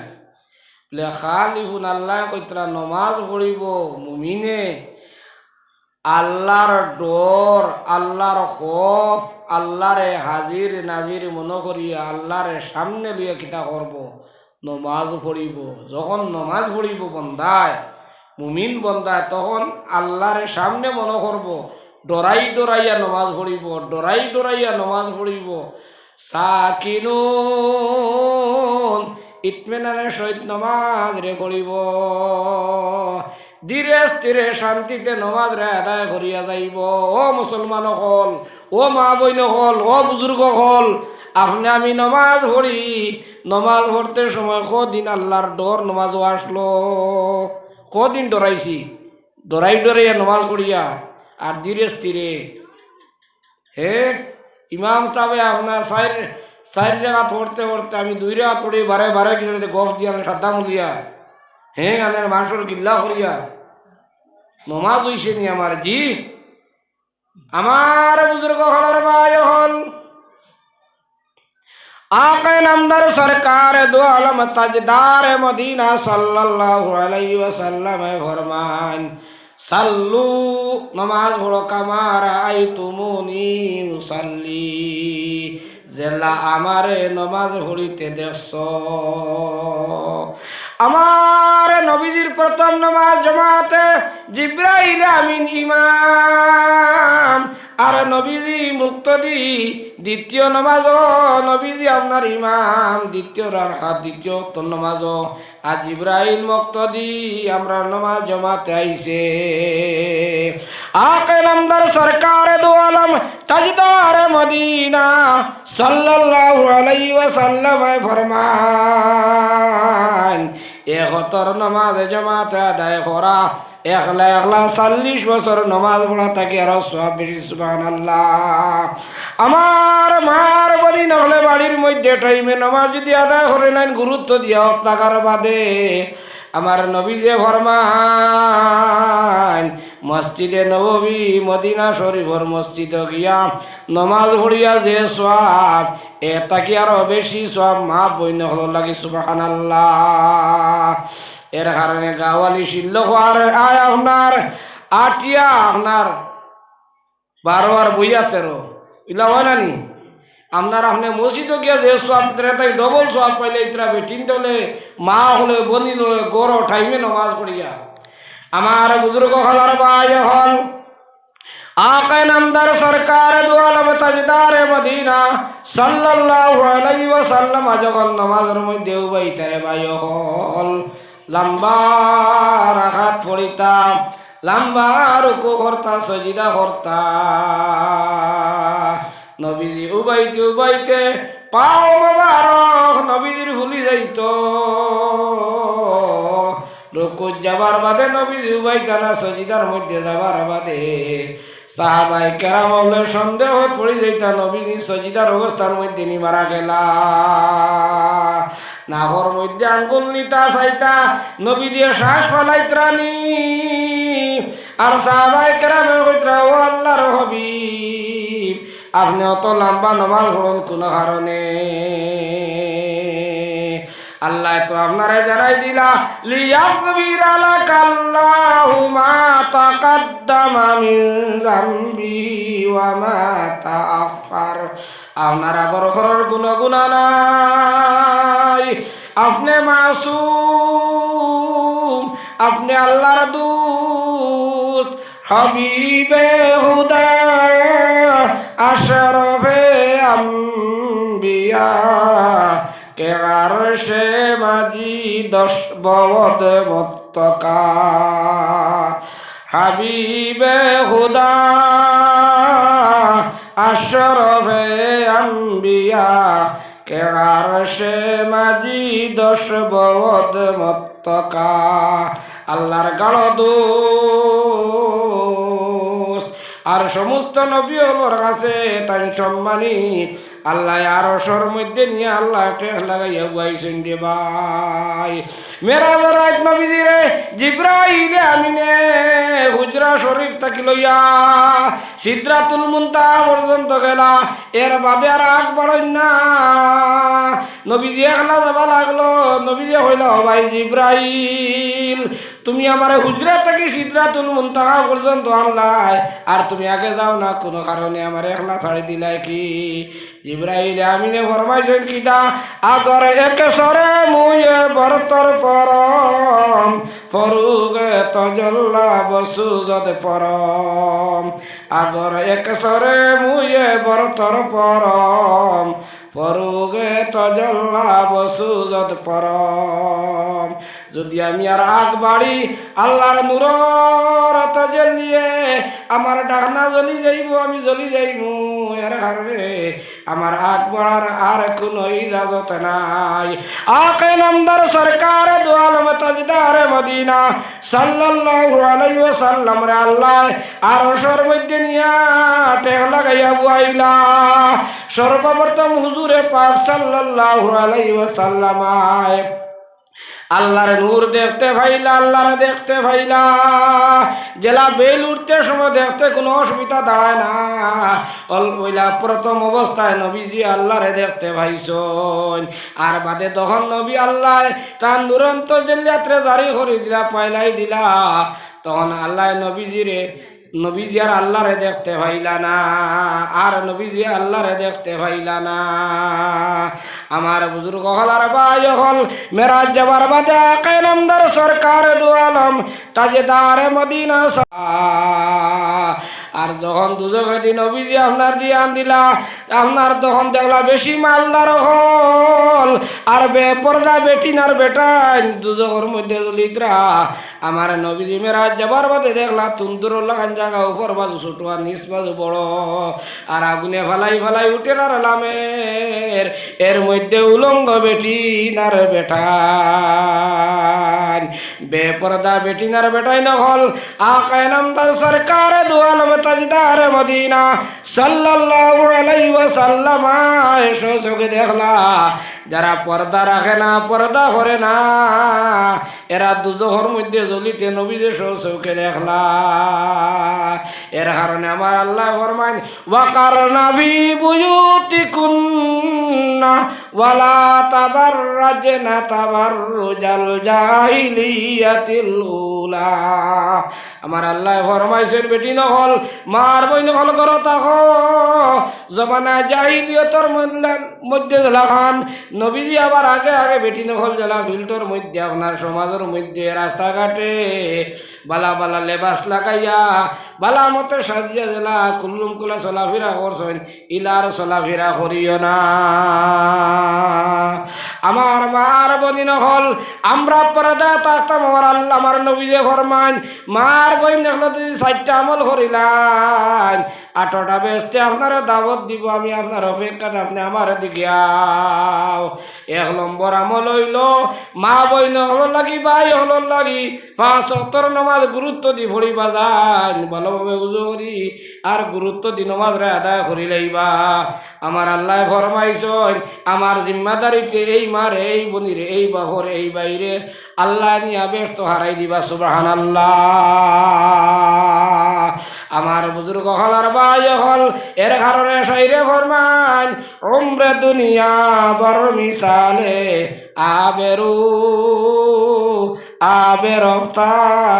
বলে খালিফুন আল্লাহ কইত্রা নমাজ পড়িব মুমিনে আল্লাহর ডর আল্লাহর খৌফ আল্লাহরে হাজির নাজির মনে করিয়া আল্লাহরে সামনে লইয়া কিতা করব নমাজ পড়িব যখন নমাজ পড়িব বন্দায় মুমিন বন্দায় তখন আল্লাহরে সামনে মনে করব ডরাই ডরাইয়া নমাজ পড়িব ডরাই ডরাইয়া নমাজ পড়িব সাকিনুন ইতমিনানের সহিত নমাজ রে পড়িব ধীরে স্থিরে শান্তিতে নমাজ রে আদায় করিয়া যাইব ও মুসলমান হল ও মা বইন হল ও বুজুর্গ হল আপনি আমি নমাজ পড়ি নমাজ পড়তে সময় কদিন আল্লাহর ডর নমাজও আসলো কদিন ডরাইছি ডরাই ডরাইয়া নমাজ পড়িয়া আর ধীরে স্থিরে হে ইমাম সাহেব আপনার চার জায়গা পড়তে পড়তে আমি 2 রাত পড়ি বারে বারে কিছু গফ দিয়া সাদা মুলিয়া হ্যাঁ গানের মানুষের গিল্লা করিয়া নমাজ হইছে নি আমার জি আমার বুজুর্গ হলার ভাই হল आक़ा नामदार सरकार दो आलम ताजदार मदीना सल्लल्लाहु अलैहि वसल्लम फरमान सल्लू नमाज पढ़ो कमा रायतुमुनी मुसल्ली জেলা আমারে নমাজ পড়িতে দেখছ আমার নবীজির প্রথম নমাজ জমাতে জিব্রাইল আমিন ইমাম আর নবীজি মুক্তদি দ্বিতীয় নমাজ নবীজি আপনার ইমাম দ্বিতীয় রাখাত দ্বিতীয় নমাজ আর জিব্রাইল মুক্তদি আমরা নমাজ জমাতে আইছে आके नमदर सरकार दो आलम ताजदार मदीना सल्लल्लाहु अलैहि वसल्लम फरमान एखतर नमाज जमात अदाय करा एकला एकला 40 বছর নমাজ পড়া থাকে আর সওয়াব বেশি সুবহানাল্লাহ আমার মার বলি নহলে বাড়ির মধ্যে টাইমে নামাজ যদি আদায় করে নেন গুরুত্ব দিয়া টাকার বাদে আমার নবী যে ফরমান মসজিদে নববী মদিনা শরীফর মসজিদে গিয়া নমাজ পড়িয়া যে সওয়াব এটা কি আরো বেশি সওয়াব মা বইন হলো লাগি সুবহানাল্লাহ এর কারণে গাওয়ালি শিল্লক আর আয় আপনার আটিয়া আপনার 12 আর বইয়া 13 ইলা হয় না নি আপনার আপনি মসজিদে গিয়া যে সওয়াব তাই ডবল সওয়াব পাইলে ইতরা বেটিন দলে মা হলে বনি হলে গড় টাইমে নামাজ পড়িয়া আমার বুজুর্গ হলার ভাই হল आका नामदार सरकार दो आलम ताजदार मदीना सल्लल्लाहु अलैहि वसल्लम যখন নামাজের মধ্যে উবাইতারে ভাই হল লম্বা রাকাত পড়িতা লম্বা রুকু করতা সজদা করতা নবীজি উবাইতে উবাইতে পাও মোবারক নবীজির ভুলি যাইতো রুকু যাবার বাদে নবীজি উবাইতা না সজদার মধ্যে যাবার বাদে সাহাবায়ে কেরাম বলে সন্দেহ পড়ে যাইতা নবীজি সজদার অবস্থার মধ্যে নি মারা গেলা নাহর মধ্যে আঙ্গুল নিতা চাইতা নবী দিয়ে শ্বাস ফলাইত্রানি আর সাহাবায়ে কেরাম কইত্রা ও আল্লাহর হাবিব আপনি অত লম্বা নামাজ পড়েন কোন কারণে আল্লাহ তো আপনারে জানাই দিলা লিয়াগফিরা লাকাল্লাহু মা তাকাদ্দামা মিন যামবি ওয়া মা তাআখার আপনার আগর ঘরের কোনো গুনাহ নাই আপনি মাসুম আপনি আল্লাহর দূত হাবিবে খুদা আশরাফে আম্বিয়া কে আরশে মাজিদ বদ মুত্তাকা হাবিবে খুদা আশরাফে আম্বিয়া কে আরশে মাজিদ বদ মুত্তাকা আল্লাহর গাড় দোস্ত আর সমস্ত নবী হলোর কাছে তাই সম্মানী আল্লাহ আরশের মধ্যে নিয়ে আল্লাহ টেক লাগাইয়া বুয়াইছেন রে ভাই মেরাজের রাত নবীজি রে জিব্রাইল আমিনে হুজরা শরীফ থেকে লইয়া সিদরাতুল মুনতাহা পর্যন্ত গেলা এর বাদে আর আগ বাড়েন না নবীজি একলা যাবা লাগলো নবীজি হইল ভাই জিব্রাইল তুমি আমার হুজরা থেকে সিদরাতুল মুনতাহা পর্যন্ত আনলাই আর তুমি আগে যাও না কোনো কারণে আমার একলা ছাড়ি দিলাই কি জিব্রাইল আমিনে ফরমাইছেন কিটা আগর এক সরে মুয়ে বরতর পরম ফরুগে তজল্লা বসুজত পরম আগর এক সরে মুয়ে বরতর পরম ফরুগে তজল্লা বসুজত পরম যদি আমি আর আগ বাড়ি আল্লাহর নূরের তাজাল্লিয়ে আমার ডাকনা জ্বলি যাইব আমি জ্বলি যাইব এর কারণে আমার আগ বাড়ার আর কোনো ইজাজত নাই আকে নামদার সরকার দু আলম তাজদার মদিনা সাল্লাল্লাহু আলাইহি ওয়াসাল্লাম রে আল্লাহ আরশের মধ্যে নিয়া টেক লাগাইয়া বুয়াইলা সর্বপ্রথম হুজুরে পাক সাল্লাল্লাহু আলাইহি ওয়াসাল্লাম আল্লাহর নূর দেখতে ভাইলা আল্লাহর দেখতে ভাইলা জেলা বেল উঠতে সময় দেখতে কোনো অসুবিধা দাঁড়ায় না ওইলা প্রথম অবস্থায় নবীজি আল্লাহরে দেখতে ভাইছন আর বাদে তখন নবী আল্লাহ তার নুরন্ত জেলিয়াত্রে জারি করে দিলা পয়লাই দিলা তখন আল্লাহ নবীজিরে নবীজি আর আল্লাহরে দেখতে পাইলা না, আর নবীজি আল্লাহরে দেখতে পাইলা না। আমার বুজুর্গ হল আর ভাই হল মেরাজ যাবার বাদে আকায়ে নামদার সরকার দু আলম তাজদার মদিনা আর যখন দুজকে দিন নবীজি আপনার দিয়ে আন দিলা, আপনার তখন দেখলা বেশি মালদার হল আর বেপরদা বেটিনার বেটাই দুজকের মধ্যে দলিতরা। আমার নবীজি মেরাজ যাবার বাদে দেখলা তুন্দুর লাগান জায়গা উপর বাজু ছোট আর নিচ বাজু বড়, আর আগুনে ফালাই ফালাই উঠে আর লামের এর মধ্যে উলঙ্গ বেটিনার বেটাই বেপরদা বেটিনার বেটাই নহল আকায়ে নামদার সরকার দু আলম তাজদার মদিনা সাল্লাল্লাহু আলাইহি ওয়াসাল্লাম এসো চোখে দেখলা যারা পর্দা রাখে না, পর্দা করে না, এরা দুজকের মধ্যে জ্বলিতে নবীজি চোখে দেখলা। এর কারণে আমার আল্লাহ ফরমায় ওয়াকারনা ফি বুয়ুতিকুন্না ওয়ালা তাবাররাজনা তাবাররুজাল জাহিলিয়াতিল উলা। আমার আল্লাহ ফরমাইছেন বেটি নহল মার বই নহল করো তাকো জমানা জাহিলিয়তর মধ্যে জেলাখান নবীজি আবার আগে আগে বেটি নহল জেলা ফিল্টর মধ্যে আপনার সমাজের মধ্যে রাস্তাঘাটে বালা বালা লেবাস লাগাইয়া বালা মতে সাজিয়া জেলা কুল্লুম কুলা চলাফেরা করছেন, ইলার চলাফেরা করিও না। আমার মার বনি নহল আমরা পর্দা থাকতাম, আমার আল্লাহ আমার নবীজে ফরমান মার বই দেখলো যদি 4টা আমল করিলাম 8টা বেসতে আপনারা দাওয়াত দিব, আমি আপনার অপেক্ষাতে আপনি আমার দিকে আও। 1 নম্বর আমল হইল মা বই নহল লাগি ভাই হল লাগি 5 ওয়াক্তের নামাজ গুরুত্ব দি পড়িবা যান, ভালোভাবে উজু করি আর গুরুত্ব দি নামাজরে আদায় করি লইবা। আমার আল্লাহ ফরমাইছেন আমার জিম্মাদারিতে এই মার এই বনির এই বাহর এই বাইরে আল্লাহ নিয়া ব্যস্ত হারাই দিবা। সুবহানাল্লাহ। আমার বুজুর্গ হল আর ভাই হল এর কারণে শরীরে ফরমান উমরে দুনিয়া বর মিসালে আবেরু আবে রফতা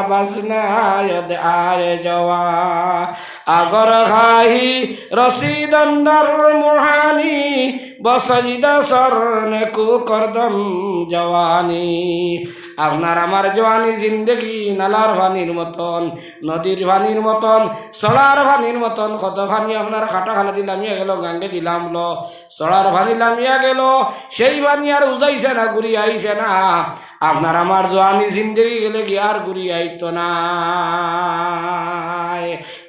বাসনায়দ আয় জওয়া আগর খাহি রসিদন্দর মুহানি বসজিদা সরনে কু করদম জওয়ানি। আপনার আমার জওয়ানি জিন্দগি নালার ভানির মতন, নদীর ভানির মতন, সড়ার ভানির মতন। কত ভানি আপনার খাটা খালা দিলামিয়া গেল, গাঙ্গে দিলাম লো, সড়ার ভানি লামিয়া গেল, সেই ভানি আর উজাইছে না, ঘুরি আইছে না। আপনার আমার জওয়ানি জিন্দগি গেলে কি আর ঘুরি আইতো না।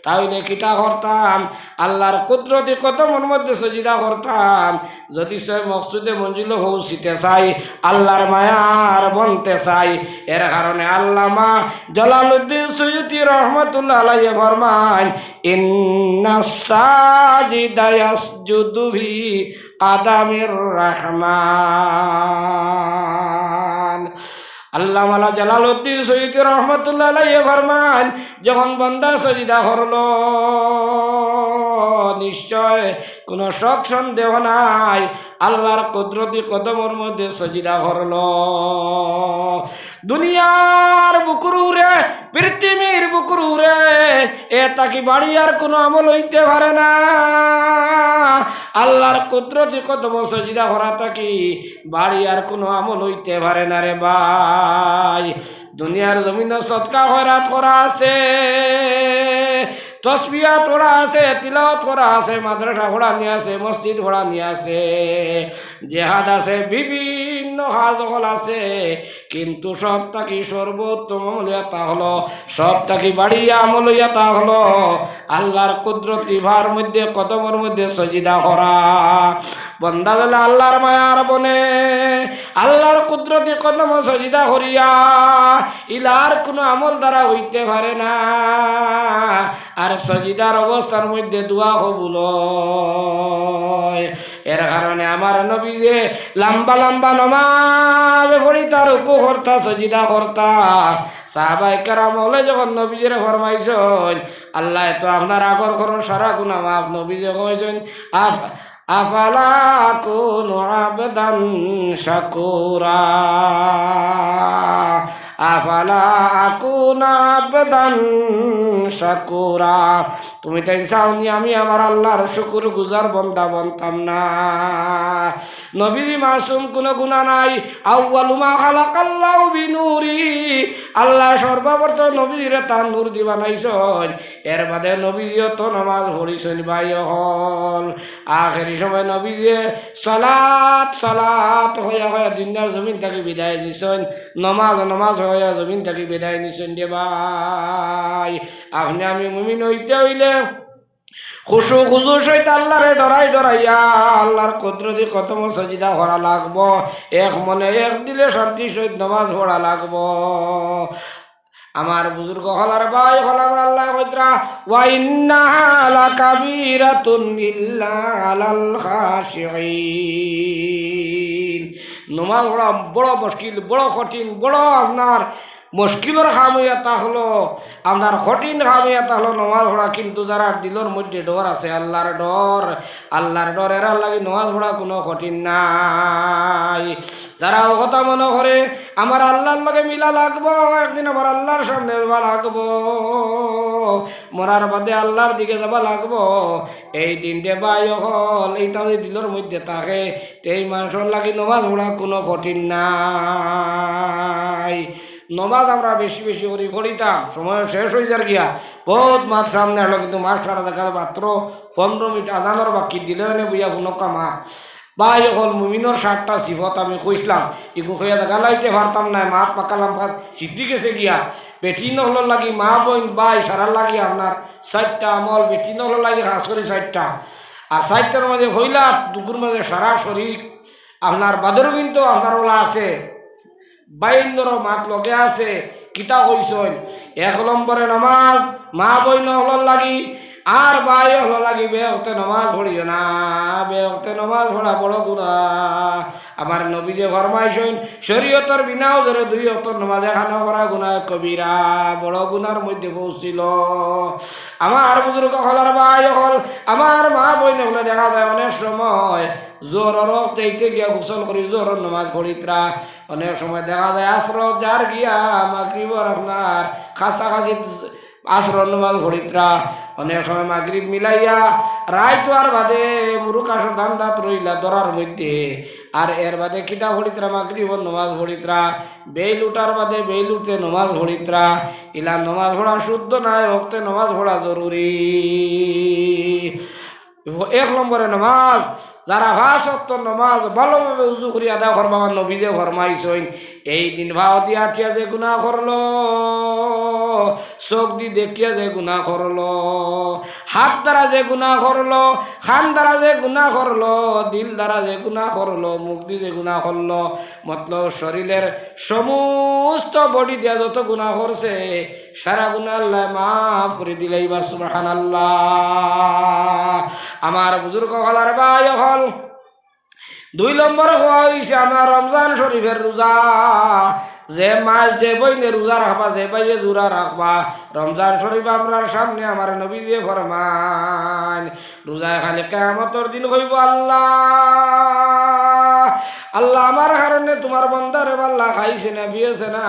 তাইলে কিটা করতাম আল্লাহর কুদরতি কদমের মধ্যে সজিদা করতাম। যদি সে মকসুদে মঞ্জিল পৌঁছিতে চাই, আল্লাহর মায়ার বনতে চাই। এর কারণে আল্লামা জালালউদ্দিন সুয়ুতি রহমাতুল্লাহ আলাইহি ফরমান ইন্নাস সাজিদা ইয়াসজুদু ফি কাদামির রহমান। আল্লামা জালালউদ্দিন সুয়ুতি রহমাতুল্লাহ আলাইহি ফরমান যখন বান্দা সজিদা করলো নিশ্চয় কোনো শক সন্দেহ নাই আল্লাহর কুদরতি কদমের মধ্যে সজিদা করলো। দুনিয়ার বুকুরে পৃথিবীর বুকুরে এ তাকি বাড়ি আর কোনো আমল হইতে পারে না। আল্লাহর কুদরতি কদম সজিদা করা তাকি বাড়ি আর কোনো আমল হইতে পারে না রে ভাই। দুনিয়ার জমিনে সদকা খয়রাত করা আছে, তসবিয়া পড়া আছে, তিলাওয়াত করা আছে, মাদ্রাসা পড়া নিয়ে আছে, মসজিদ পড়া নিয়ে আছে, জেহাদ আছে, বিভিন্ন কাজ আছে। কিন্তু সব তাকি সর্বোত্তম আমলিয়াতা হলো, সব তাকি বাড়িয়া আমলিয়াতা হলো আল্লাহর কুদরতি ভার মধ্যে কদমের মধ্যে সজিদা করা। বন্দা বলে আল্লাহর মায়ার বনে আল্লাহর কুদরতি কদম সজিদা করিয়া ইলার কোনো আমল দ্বারা হইতে পারে না। আর সজিদার অবস্থার মধ্যে দোয়া কবুল হয়। এর কারণে আমার নবী যে লম্বা লম্বা নমাজ পড়ি তার রুকু করতা, সজিদা করতা। সাহাবায়ে কেরাম হলে যখন নবীজিরে ফরমাইছেন আল্লাহ তো আপনার আগর করো সারা গুনাহ মাফ, নবীজি কইছেন আফালা কুনু আবদান শাকুরা। আফালা আকুনা আবদান শাকুরা। তুমি তাই চাওনি আমি আমার আল্লাহর শুকর গুজার বন্দা বনতাম না? নবী মাসুম, কোনো গুনাহ নাই। আউয়ালু মা খালাকাল্লাহু বিনূরি, আল্লাহ সর্বপ্রথম নবীরে তার নূর দি বানাইছেন। এর বাদে নবীজিও তো নামাজ পড়িছেন ভাই হল। আখেরি সময় নবীজিয়ে সালাত সালাত হইয়া হইয়া দুনিয়ার জমিন থেকে বিদায় দিছেন। নমাজ নমাজ হইয়া জমিন থেকে বিদায় নিছেন রে ভাই। আপনি আমি মুমিন হইতে হইলে খুশু খুজু সহিত আল্লাহরে ডরাই ডরাইয়া আল্লাহর কুদরতি কদম সাজদা করা লাগবো। এক মনে এক দিলে শান্তি সহিত নামাজ পড়া লাগবো। আমার বুজুর্গ হলার ভাই হলাম আল্লাহ কইতরা ওয়া ইন্নাহা লাকাবীরাতুন ইল্লা আলাল খাশিঈন। নামাজ পড়া বড় মুশকিল, বড় কঠিন, বড় আপনার মুশকিলের কাম হইয়া হলো, আপনার কঠিন কাম হইয়া হলো নামাজ পড়া। কিন্তু যারা দিলের মধ্যে ডর আছে, আল্লাহর ডর, আল্লাহর ডর, এরা লাগি নামাজ পড়া কোনো কঠিন নাই। যারা ও কথা মনে করে আমার আল্লাহর লগে মিলা লাগবো, একদিন আমার আল্লাহর সামনে যাবা লাগবো, মরার বাদে আল্লাহর দিকে যাবা লাগবো, এই দিনটে বাই হল এইটা যদি দিলের মধ্যে থাকে, এই মানুষের লাগি নামাজ পড়া কোনো কঠিন নাই। নমাজ আমরা বেশি বেশি করে পড়িতাম, সময় শেষ হয়ে যার গিয়া বহুত মাছ সামনে হলো, কিন্তু মাছটা দেখা মাত্র 15 মিনিট আদানোর বাকি দিলে এনে বুঝা কোনো মাছ বাই হল মুমিনোর 60টা সিফত আমি কইসলাম, এগু হইয়া দেখা লাইতে পারতাম না। মাত পাকালাম ভাত চিত্রি গেছে গিয়া। বেটি নহল লাগি মা বোন বাই সারার লাগি আপনার 4টা আমল, বেটি নহল লাগি খাস করে 4টা। আর 4টার মাঝে হইলা দুপুর মাঝে সারা শরীর আপনার বাদরও কিন্তু আপনার ওলা আছে, বাইন্দর মাত লগে আছে। কিতা কইসন 1 নম্বরে নামাজ মা বইন হল লাগি, আর বাই হল লাগি বেহতে নামাজ পড়িও না। বেহতে নামাজ পড়া বড় গুনাহ। আমার নবী যে ফরমাইছেন শরীয়তের বিনাও ধরে 2 ওয়াক্ত নামাজ এখানে করা গুনাহ কবিরা, বড় গুনার মধ্যে পৌঁছিল। আমার বুজুর্গ হলার ভাই হল, আমার মা বইন হলে দেখা যায় অনেক সময় জোর রক্তে গিয়া গোসল করি জোর নামাজ পড়িতরা। অনেক সময় দেখা যায় আসর যার গিয়া মাগরিবর আপনার কাছাকাছি আসর নামাজ পড়িতরা। অনেক সময় মাগরিব মিলাইয়া রাইতো আর বাদে মুরুকাশর ধান দাঁত রইলা দরার মধ্যে, আর এর বাদে কিতা পড়িতরা মাগরিবর নামাজ পড়িতরা। বেল উঠার বাদে বেল উঠতে নামাজ পড়িতরা। ইলা নামাজ পড়া শুদ্ধ নাই, ওক্তে নামাজ পড়া জরুরি। 1 নম্বরে নামাজ, যারা 5 ওয়াক্ত নামাজ ভালোভাবে উজু করি আদায় করবা, আমার নবী যে ফরমাইছেন এই দিন ভাও দিয়া আঠিয়া যে গুনাহ করলো, চোখ দি দেখিয়া যে গুনাহ করলো, হাত দ্বারা যে গুনাহ করলো, খান দ্বারা যে গুনাহ করলো, দিল দ্বারা যে গুনাহ করলো, মুখ দিয়ে যে গুনাহ করলো, মতলব শরীরের সমস্ত বডি দিয়া যত গুনাহ করছে সারা গুনাহ আল্লাহ মাফ করে দিলেই বা সুবহানাল্লাহ। আমার বুজুর্গ হলার ভাই হল 2 নম্বর হওয়া হয়েছে আমার রমজান শরীফের রোজা। যে মাস যে বইনে রোজা রাখবা, যে বাইয়ে জোড়া রাখবা, রমজান শরীফ আমরার সামনে আমার নবী যে ফরমান রোজা খালি কিয়ামতের দিন কইব আল্লাহ আল্লাহ আমার কারণে তোমার বন্দারে আল্লাহ খাইছে না পিয়েছে না,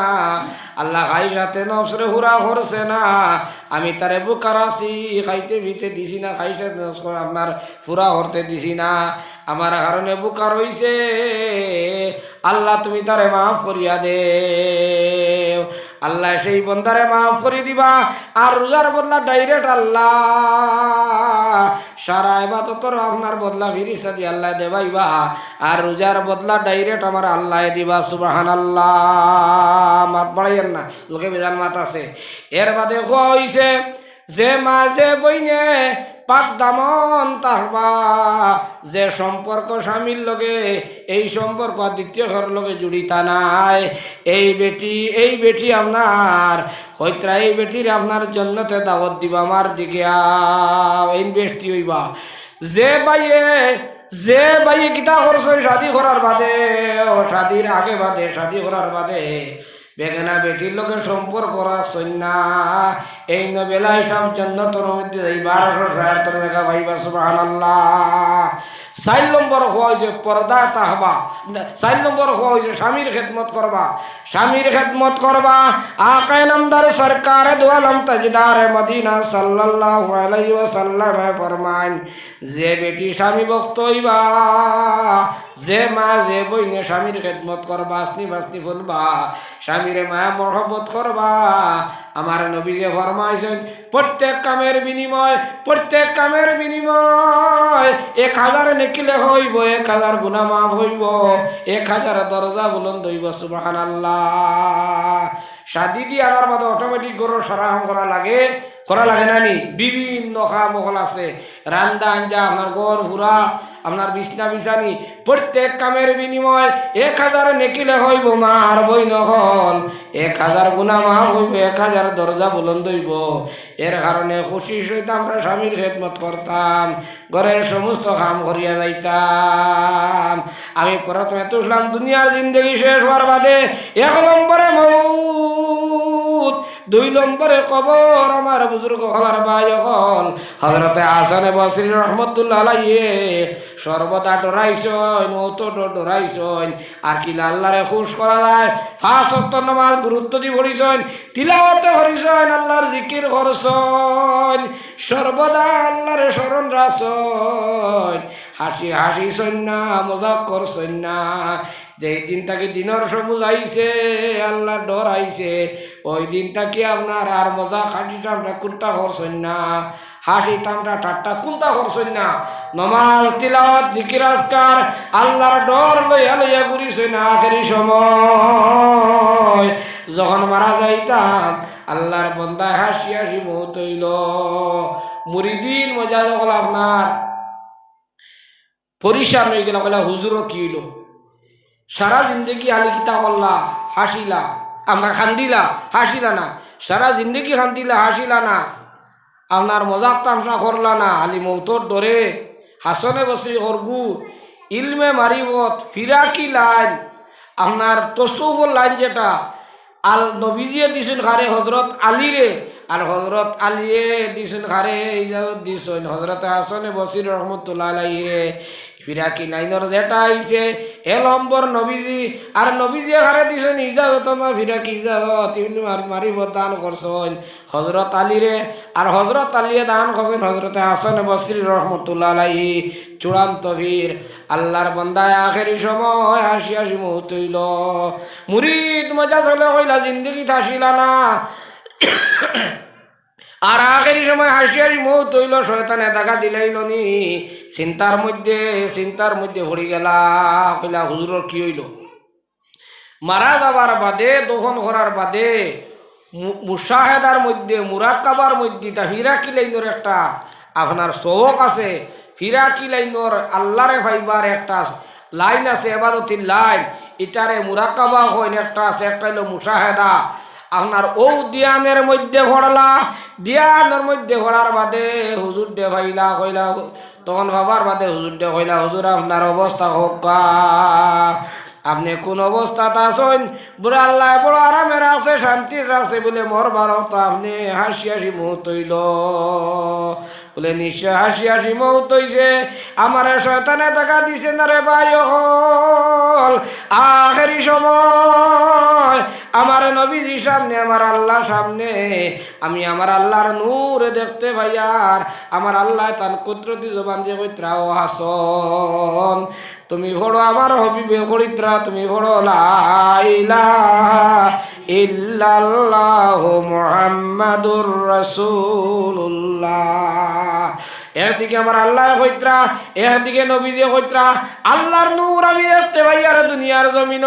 আল্লাহ খাই সাথে নফসরে হুরা করছে না, আমি তারে বুকার আছি খাইতে ভিতে দিছি না, খাইতে আপনার ফুরা করতে দিছি না, আমার কারণে বুকার হইছে, আল্লাহ তুমি তারে মাফ করিয়া দে। আল্লাহ সেই বন্দারে মাফ করে দিবা। আর রোজার বদলা ডাইরেক্ট আল্লাহ সারা ইবাদতর আপনার বদলা ফিরিস্তা দিয়ে আল্লাহ দেবাইবা, আর রোজার বদলা ডাইরেক্ট আমার আল্লাহ দিবা। সুবহানাল্লাহ। মাত বাড়াইয়েন না, লোকে বেজান মাত আছে। এর বাদে কোয়া হইছে যে মাঝে বইনে পাক দামন তাহবা, যে সম্পর্ক স্বামীর লগে এই সম্পর্ক দ্বিতীয় ঘরের লগে জুড়িতা নাই, এই বেটি আপনার হইতরা এই বেটির আপনার জন্নতে দাওয়াত দিবা, আমার দিকে ইনভেস্টি হইবা। যে বাইয়ে কিতা করছো শাদি করার বাদে, ও শাদির আগে বাদে, শাদি করার বাদে বেগানা বেটির লোকের সম্পর্ক রাখছেন না, এই নবেলায় সব জন্নতর মধ্যে 1200 টাকা পাইবা। সুবহানাল্লাহ। চার নম্বর হওয়া হয়েছে পর্দা তাহবা, চার নম্বর হওয়া হয়েছে স্বামীর খেদমত করবা, স্বামীর খেদমত করবা। আকায়ে নামদার সরকার দু আলম তাজদার মদিনা সাল্লাল্লাহু আলাইহি ওয়াসাল্লাম ফরমান, যে বেটি স্বামী ভক্ত হইবা, যে মা যে বইনে স্বামীর খেদমত করবা, আসনি বাসনি ফুলবা, স্বামীরে মায়া মহব্বত করবা, আমার নবী যে ফরমাইছেন প্রত্যেক কামের বিনিময়, প্রত্যেক কামের বিনিময় 1000 নেকি লেখা হইব, 1000 গুনাহ মাফ হইব, 1000 দরজা বুলন্দ হইব। সুবহানাল্লাহ। শাদি দিয়ে আনার মধ্যে অটোমেটিক গরুর সারাহাম করা লাগে, করা লাগে না নি? বিভিন্ন কামকল আছে, রান্দা আঞ্জা, আপনার গড় ঘুরা, আপনার বিছনা বিছানি, প্রত্যেক কামের বিনিময় 1000 নেকি লেখা হইব। মার বই নহল 1000 গুনাহ মাফ হইব, 1000 দরজা বুলন্দ হইব। এর কারণে খুশি সহিত আমরা স্বামীর খেদমত করতাম, ঘরের সমস্ত কাম করিয়া যাইতাম। আমি প্রথমে তো ইসলাম দুনিয়ার জিন্দগি শেষ হওয়ার বাদে 1 নম্বরে মউত, 2 নম্বরে কবর। আমার বুজুর্গ হলার ভাই হল হযরতে হাসান বসরি রহমতুল্লাহ আলাইহি সর্বদা ডরাইছেন, মৌত ডরাইছেন। আর কি আল্লাহরে খুশ করা যায় 5 ওয়াক্ত নামাজ গুরুত্ব দিয়ে পড়িছেন, তিলাওয়াত করিছেন, আল্লাহর জিকির করছেন, সর্বদা আল্লাহরে স্মরণ রাখছেন, হাসি হাসিছেন না, মজাক করছেন না। যেই দিন তাকে দিনের সবুজ আইছে, আল্লাহর ডর আইছে, ওই দিন তাকে আপনার আর মজা হাসি টামটা কোনটা করছেন না, হাসি টামটা ঠাট্টা কোনটা করছেন না। নমাজ তিলাওয়াত জিকির আজকার আল্লাহর ডর লইয়া লইয়া ঘুরিছেন। আখেরি সময় যখন মারা যাইতাম, আল্লাহর বন্দায় হাসি হাসি মৌত হইল। মুরিদিন মজা যখন আপনার পরিশান হয়ে গেল, বলে হুজুরও কি হইল, সারা জিন্দগি আলি কিতা করলা, হাসিলা, আমরা খান্দিলা, হাসিলা না, সারা জিন্দগি খান্দিলা, হাসিলা না, আপনার মজাক তামসা করলা না, আলি মৌতর ডরে হাসনে বসরি করগু, ইলমে মারিবত ফিরাকি লাইন, আপনার তসৌফর লাইন যেটা আল নবীজিয়ে দিছেন খারে হজরত আলীরে, আর হজরত আলিয়ে দিছেন খারে ইজাজত দিছেন হজরত হাসানে বসির রহমতুল্লাহ আলাইহি। ফিরাকি লাইনের যেটা আইছে 1 নম্বর নবীজি, আর নবীজি খারে দিছেন ইজাজত, না ফিরাকি ইজাজত ইবনে মারিব দান করছেন হজরত আলীরে, আর হজরত আলিয়ে দান করছেন হজরত হাসানে বসরি রহমতুল্লাহ আলাইহি। চূড়ান্ত বীর আল্লাহর বান্দায় আখেরি সময় হাসি হাসি মৌত হইল। মুরিদ মজা চলে হইলা, জিন্দগি থাসিলা না, আর আখেরি সময় হাসি হাসি মৌত হইল। শয়তানে দেখা দিলাইল নি, চিন্তার মধ্যে ভরি গেলা, কইলা হুজুরের কি হইল। মারা যাবার বাদে, দফন করার বাদে মুশাহেদার মধ্যে, মুরাক্কাবার মধ্যে তা ফিরাকি লাইনের একটা আপনার সবক আছে। ফিরাকি লাইনের আল্লাহরে ভাইবার একটা লাইন আছে, ইবাদতির লাইন, এটারে মুরাক্কাবা হইন একটা আছে, একটা হইল মুশাহেদা। আপনার ও দিয়ানের মধ্যে ভরলা, দিয়ানের মধ্যে ভরার বাদে হুজুর ডে ভাইলা কইলা, তখন ভাবার বাদে হুজুর ডে কইলা, হুজুর আপনার অবস্থা হোক, আপনি কোন অবস্থাতে আছেন, বুড়া আল্লাহ বড় আরামের আছে, শান্তির আছে বলে মরবার তো আপনি হাসি হাসি মৌত হইল। বলে নিশ্চয় হাসি হাসি মৌত হইছে, আমার শয়তানে দেখা দিছে না রে ভাই হল। আখেরি সময় আমার নবীজির সামনে, আমার আল্লাহর সামনে আমি আমার আল্লাহর নূর দেখতে ভাইয়ার, আমার আল্লাহ তার কুদরতি জবান দিয়ে কইত্রা, ও হাসন তুমি ভরো আমার হবিবে ফরিত্রা, তুমি ভরো লা ইলাহা ইল্লাল্লাহু মুহাম্মাদুর রাসূলুল্লাহ। একদিকে আমার আল্লাহ কইত্রা, একদিকে নবীজি কইত্রা, আল্লাহর নূর আমি দেখতে ভাইয়ার দুনিয়ার জমিন,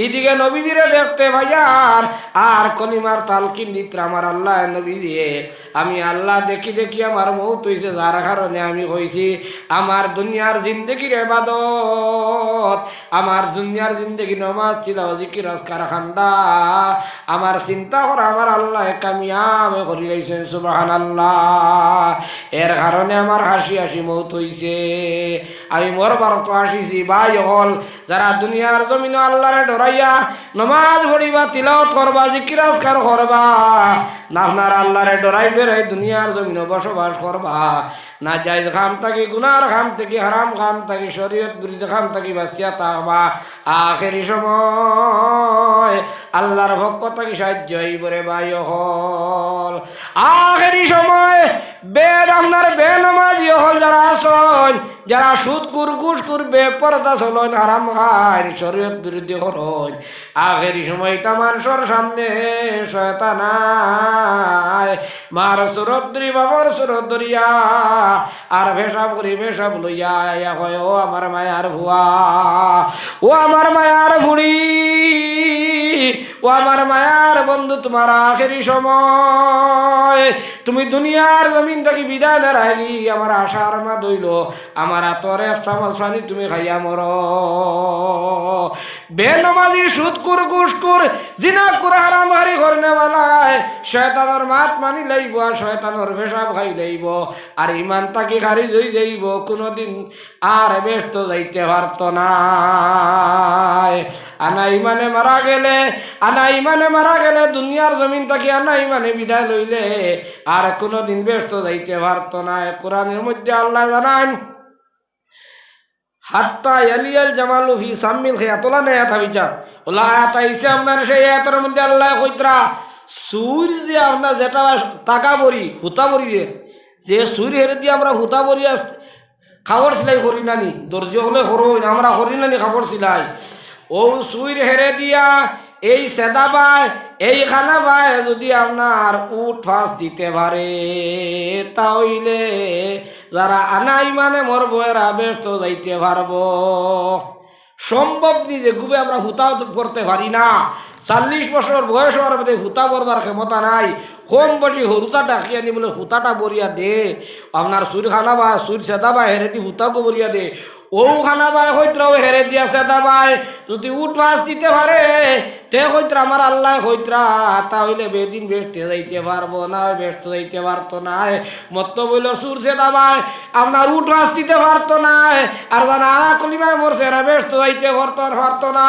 এদিকে নবীজিরে দেখতে ভাইয়ার, আর কলিমার তালকিন দিত্রা আমার আল্লাহ নবীজি। আমি আল্লাহ দেখি দেখি আমার মৌত হইছে, যার কারণে আমি কইছি আমার দুনিয়ার জিন্দগির ইবাদত, আমার দুনিয়ার জিন্দগি নামাজ ছিল, জিকির আজকার খান্দা, আমার চিন্তা করা আমার আল্লাহ কামিয়াব করি লাইছেন। সুবহানাল্লাহ। এর কারণে আমার হাসি হাসি মৌত হইছে। আমি মরবার তো আসিছি ভাই হল যারা দুনিয়ার জমিনে আল্লাহরে ডরাইয়া নমাজ পড়িবা, তিলাওয়াত করবা, জিকির আজকার করবা, না আপনার আল্লাহরে ডরাইবে রে দুনিয়ার জমিনে বসবাস করবা, না জায়েজ খাম থাকি, গুনার খাম থাকি, হারাম খাম থাকি, শরীয়ত বিরুদ্ধে খাম থাকি বাঁচিয়া থাকবা। আখেরি সময় আল্লাহর পক্ষ থেকে সাহায্য হইবরে ভাই হল। আখেরি সময় বেদ আপনার বেনামাজি হল যারা আসন, যারা সুদ কুর ঘুষ কুর বেপরদা চলন, হারাম খায়, শরীয়ত বিরুদ্ধে করন, আখেরি সময় তা মানুষের সামনে শয়তানায় মার সুরত ধরি, বাবার সুরত ধরিয়া আর ভেসাব করি, ভেসাব লইয়া কয় ও আমার মায়ার ভুয়া, ও আমার মায়ার বুড়ি, ও আমার মায়ার বন্ধু, তোমার আখেরি সময়, তুমি দুনিয়ার জমিন থেকে বিদায় না রাখি আমার আশার মা দইল, আমার আতর এক চামচ পানি তুমি খাইয়া মর। বেনমাজি সুদকুর ঘুষকুর জিনাকুর হারাম হারি করনেওয়ালায় শয়তানের মাত মানি লইব, আর শয়তানের পেশাব খাই লইব, আর ইমান তাকে খারিজ হয়ে যাইব, কোনোদিন আর ব্যস্ত যাইতে পারত না। আনা ইমানে মারা গেলে, আনা ইমানে মারা গেলে দুনিয়ার জমিন থেকে আনা ইমানে বিদায় লইলে আর কোনোদিন ব্যস্ত যাইতে পারত না। কোরআনের মধ্যে আল্লাহ জানান হাত্তা ইয়ালিয়াল জামালু ফি সাম্মিল খিয়াতলা না আয়াত বিচার ওলা আয়াত আইছে আপনার সেই আয়াতের মধ্যে আল্লাহ কইতরা সুর যে আপনার যেটা টাকা বড়ি হুতা বড়ি যে সুর হেরে দিয়ে আমরা হুতা বড়ি খাবার সেলাই করি নানি, দর্জ হলে করো, আমরা করি নানি খাবার সেলাই, ও সুর হেরে দিয়া এই সেদা বাই এই খানা বাই যদি আপনার উঠ ফাঁস দিতে পারে তাহলে যারা আনাই মানে মরবো এরা ব্যস্ত যাইতে পারবো। সম্ভব নিজে গুবে আমরা হুতা করতে পারি না, 40 বছর বয়স হওয়ার মধ্যে হুতা করবার ক্ষমতা নাই, কম বসে হরুতা ডাকি আনি বলে হুতাটা বরিয়া দে, আপনার সুর খানা বা সুর সেদা বা হেরে দি হুতাকে বরিয়া দে, ও খানা বাই হইত্রাও হেরে দিয়া সেদা বাই যদি উঠ ফাঁস দিতে পারে তে হইত্রা আমার আল্লাহ হইত্রা তাহলে বেদিন ব্যস্ত যাইতে পারবো না, ব্যস্ত যাইতে পারতো না। মত বইল সুর সেদা বাই আপনার উঠ ফাঁস দিতে পারতো না, আর জানা কলিমায় মরছে এরা ব্যস্ত যাইতে পারতো না।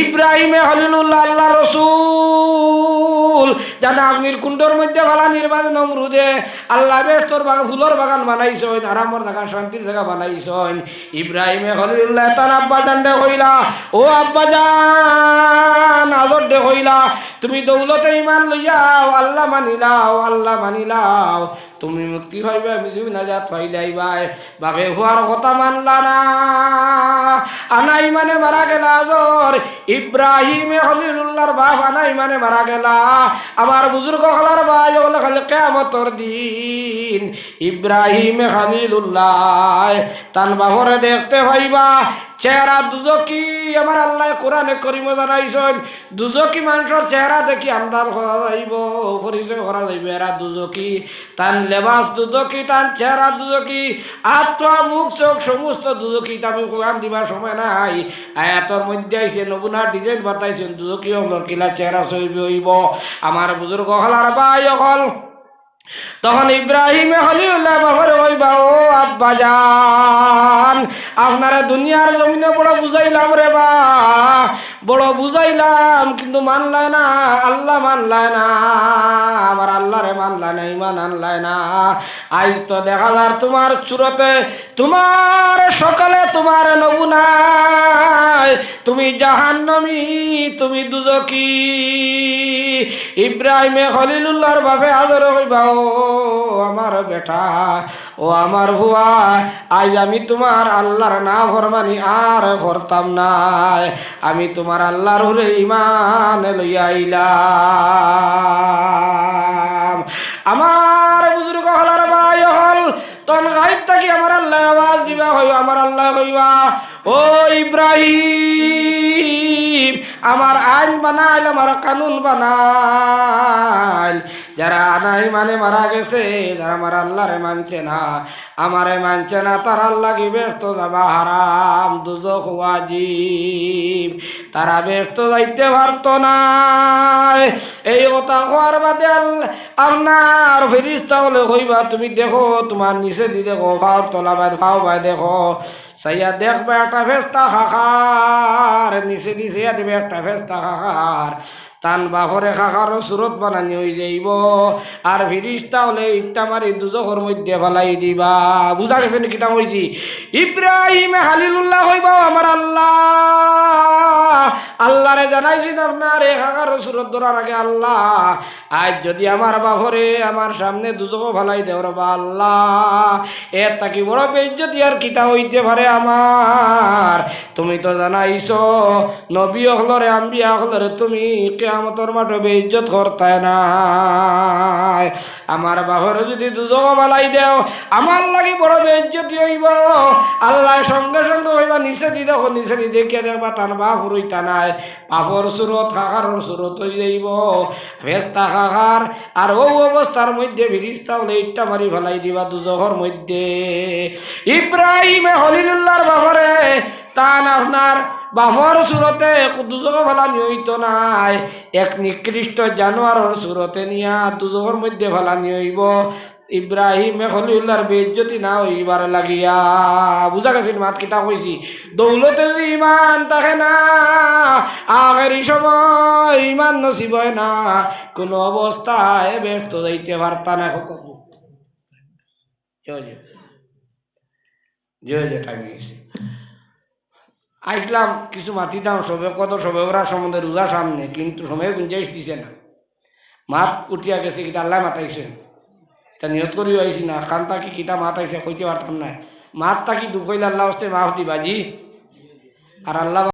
ইব্রাহিমে খলিলুল্লাহ আল্লাহ রসুল জানা আগ্নির কুণ্ডর মধ্যে ভালা নির্বাচন নমরুদে আল্লাহ ব্যস্তর ফুলর বাগান বানাইছেন, আরামর জায়গা শান্তির জায়গা বানাইছেন। ইব্রাহিমে খলিলুল্লাহ তার আব্বা জানডে কইলা ও আব্বা জান আদর দে কইলা তুমি দৌলতে ইমান লইয়াও আল্লাহ মানিলাও, আল্লাহ মানিলাও তুমি মুক্তি পাইবা, তুমি নাজাত পাইলাইবাই, বাপে হুয়ার কথা মানলা না, আনা ইমানে মারা গেলা আজর ইব্রাহিমে খলিলুল্লাহর বাপ আনা ইমানে মারা গেলা, আমার বুজুর্গ হলার ভাই হলে খালি কিয়ামতের দিন ইব্রাহিমে খলিলুল্লাহ তান বাবরে দেখতে পাইবা চেহারা দুজকি, আমার আল্লাহ কোরআনে করিম জানাইছেন দুজকি মানুষের চেহারা দেখি আন্দার করা যাইব, পরিচয় করা যাইব এরা দুজকি, তান লেবাস দুজকি, তান চেহারা দুজকি, আত্মা মুখ চোখ সমস্ত দুজকি, আমি কোরআন দিবার সময় নাই, আয়াতর মধ্যে আইছে নমুনার ডিজাইন বাতাইছেন দুজকি হল কিলা চেহারা ছবি হইব। আমার বুজুর্গ হলার ভাই হল তখন ইব্রাহিমে খলিলুল্লাহ বাবার কইবা ও আব্বা জান আপনারা দুনিয়ার জমিনে বড় বুঝাইলাম রে বা, বড় বুঝাইলাম কিন্তু মানলায় না, আল্লাহ মানলায় না, আমার আল্লাহরে মানলায় না, ইমান আনলায় না। আজ তো দেখা যার তোমার চুরতে তোমার সকালে তোমার নমুনায় তুমি জাহান্নামী, তুমি দুজকি। ইব্রাহিমে খলিলুল্লাহর বাপে আদর কইবা ও আমার বেটা, ও আমার ভুয়া, আজ আমি তোমার আল্লাহর না ফরমানি আর করতাম না, আমি তোমার আল্লাহর উপরে ঈমান লইয়া আইলাম। আমার বুজুর্গ হলার ভাই হল তখন গায়েব থাকি আমার আল্লাহ আওয়াজ দিবা হইবা, আমার আল্লাহ কইবা ও ইব্রাহিম আমার আইন বানাইল, আমার কানুন বানাইল, যারা নাই মানে মারা গেছে, যারা আমার আল্লাহরে মানছে না, আমারে মানছে না, তার আল্লাহ কি ব্যস্ত যাবা হারাম, দুজখ ওয়াজিব, তারা ব্যস্ত যাইতে পারতো না। এই কথা হওয়ার বাদে আপনার ফেরিস্তা হলে কইবা তুমি দেখো তোমার নিচে দি দেখো, ভাও তলা বাই ভাও বাই দেখো, সাইয়া দেখবে একটা ফেস্তা খাখার নিচে দিছে দেবে একটা ফেস্তা খাখার, তান বাপরে খাখারও সুরত বানানি হয়ে যাইব, আর ফিরিস্তা হলে ইট্টা মারি দুজখর মধ্যে ফেলাই দিবা। বুঝা গেছে নাকি তা কইছি? ইব্রাহিম হালিলুল্লাহ হইব আমার আল্লাহ, আল্লাহরে জানাইছেন আপনার এ খাখারও সুরত ধরার আগে আল্লাহ আজ যদি আমার বাপরে আমার সামনে দুজখ ফেলাই দেও রবা আল্লাহ, এর তাকি বড় বেইজ্জতি আর কিতা হইতে পারে আমার? তুমি তো জানাইছ নবী হলরে আম্বিয়া হলরে তুমি কিয়ামতের মাঠে বেইজ্জত করতাই না। আমার বাপরে যদি দুজখ ফেলাই দেও আমার লাগি বড় বেইজ্জতি হইব। আল্লাহ সঙ্গে সঙ্গে হইবা নিচে দি দেখো, নিচে দি দেখিয়া দেখবা তান বাপর হইতা নাই, বাপর সুরত খাখারর সুরত হয়ে যাইব ফেস্তা খাখার, আর ও অবস্থার মধ্যে ফিরিস্তা হলে ইট্টা মারি ফেলাই দিবা দুজখর মধ্যে। ইব্রাহিমে খলিলুল্লাহর বাপরে তান আপনার বাপর সুরতে দুজখ ফেলানি হইতো নাই, এক নিকৃষ্ট জানোয়ারের সুরতে নিয়া দুজখর মধ্যে ফেলানি হইব। ইব্রাহিম খলিলুল্লাহর বেইজ্জতি না হইবার লাগিয়া। বুঝা গেছিল মাত কিতা কইছি? দৌলতে যদি ইমান থাকে না, আখেরি সময় ইমান নসিব হয় না, কোন অবস্থায় ব্যস্ত যাইতে পারতা না। টাইম গেছে, আসলাম কিছু মাতি দাম সবে কত সবে ওরা সম্বন্ধে রোজা সামনে, কিন্তু সময় গুঞ্জাইশ দিছে না, মাত উঠিয়া গেছে কিতা আল্লাহ মাতাইছে, তা নিয়ত করিও আইসি না, খান তাকি কিতা মাতাইছে কইতে পারতাম না, মাত তাকি দুঃখ হইলে আল্লাহ হস্তে মাফ দিবাজি, আর আল্লাহ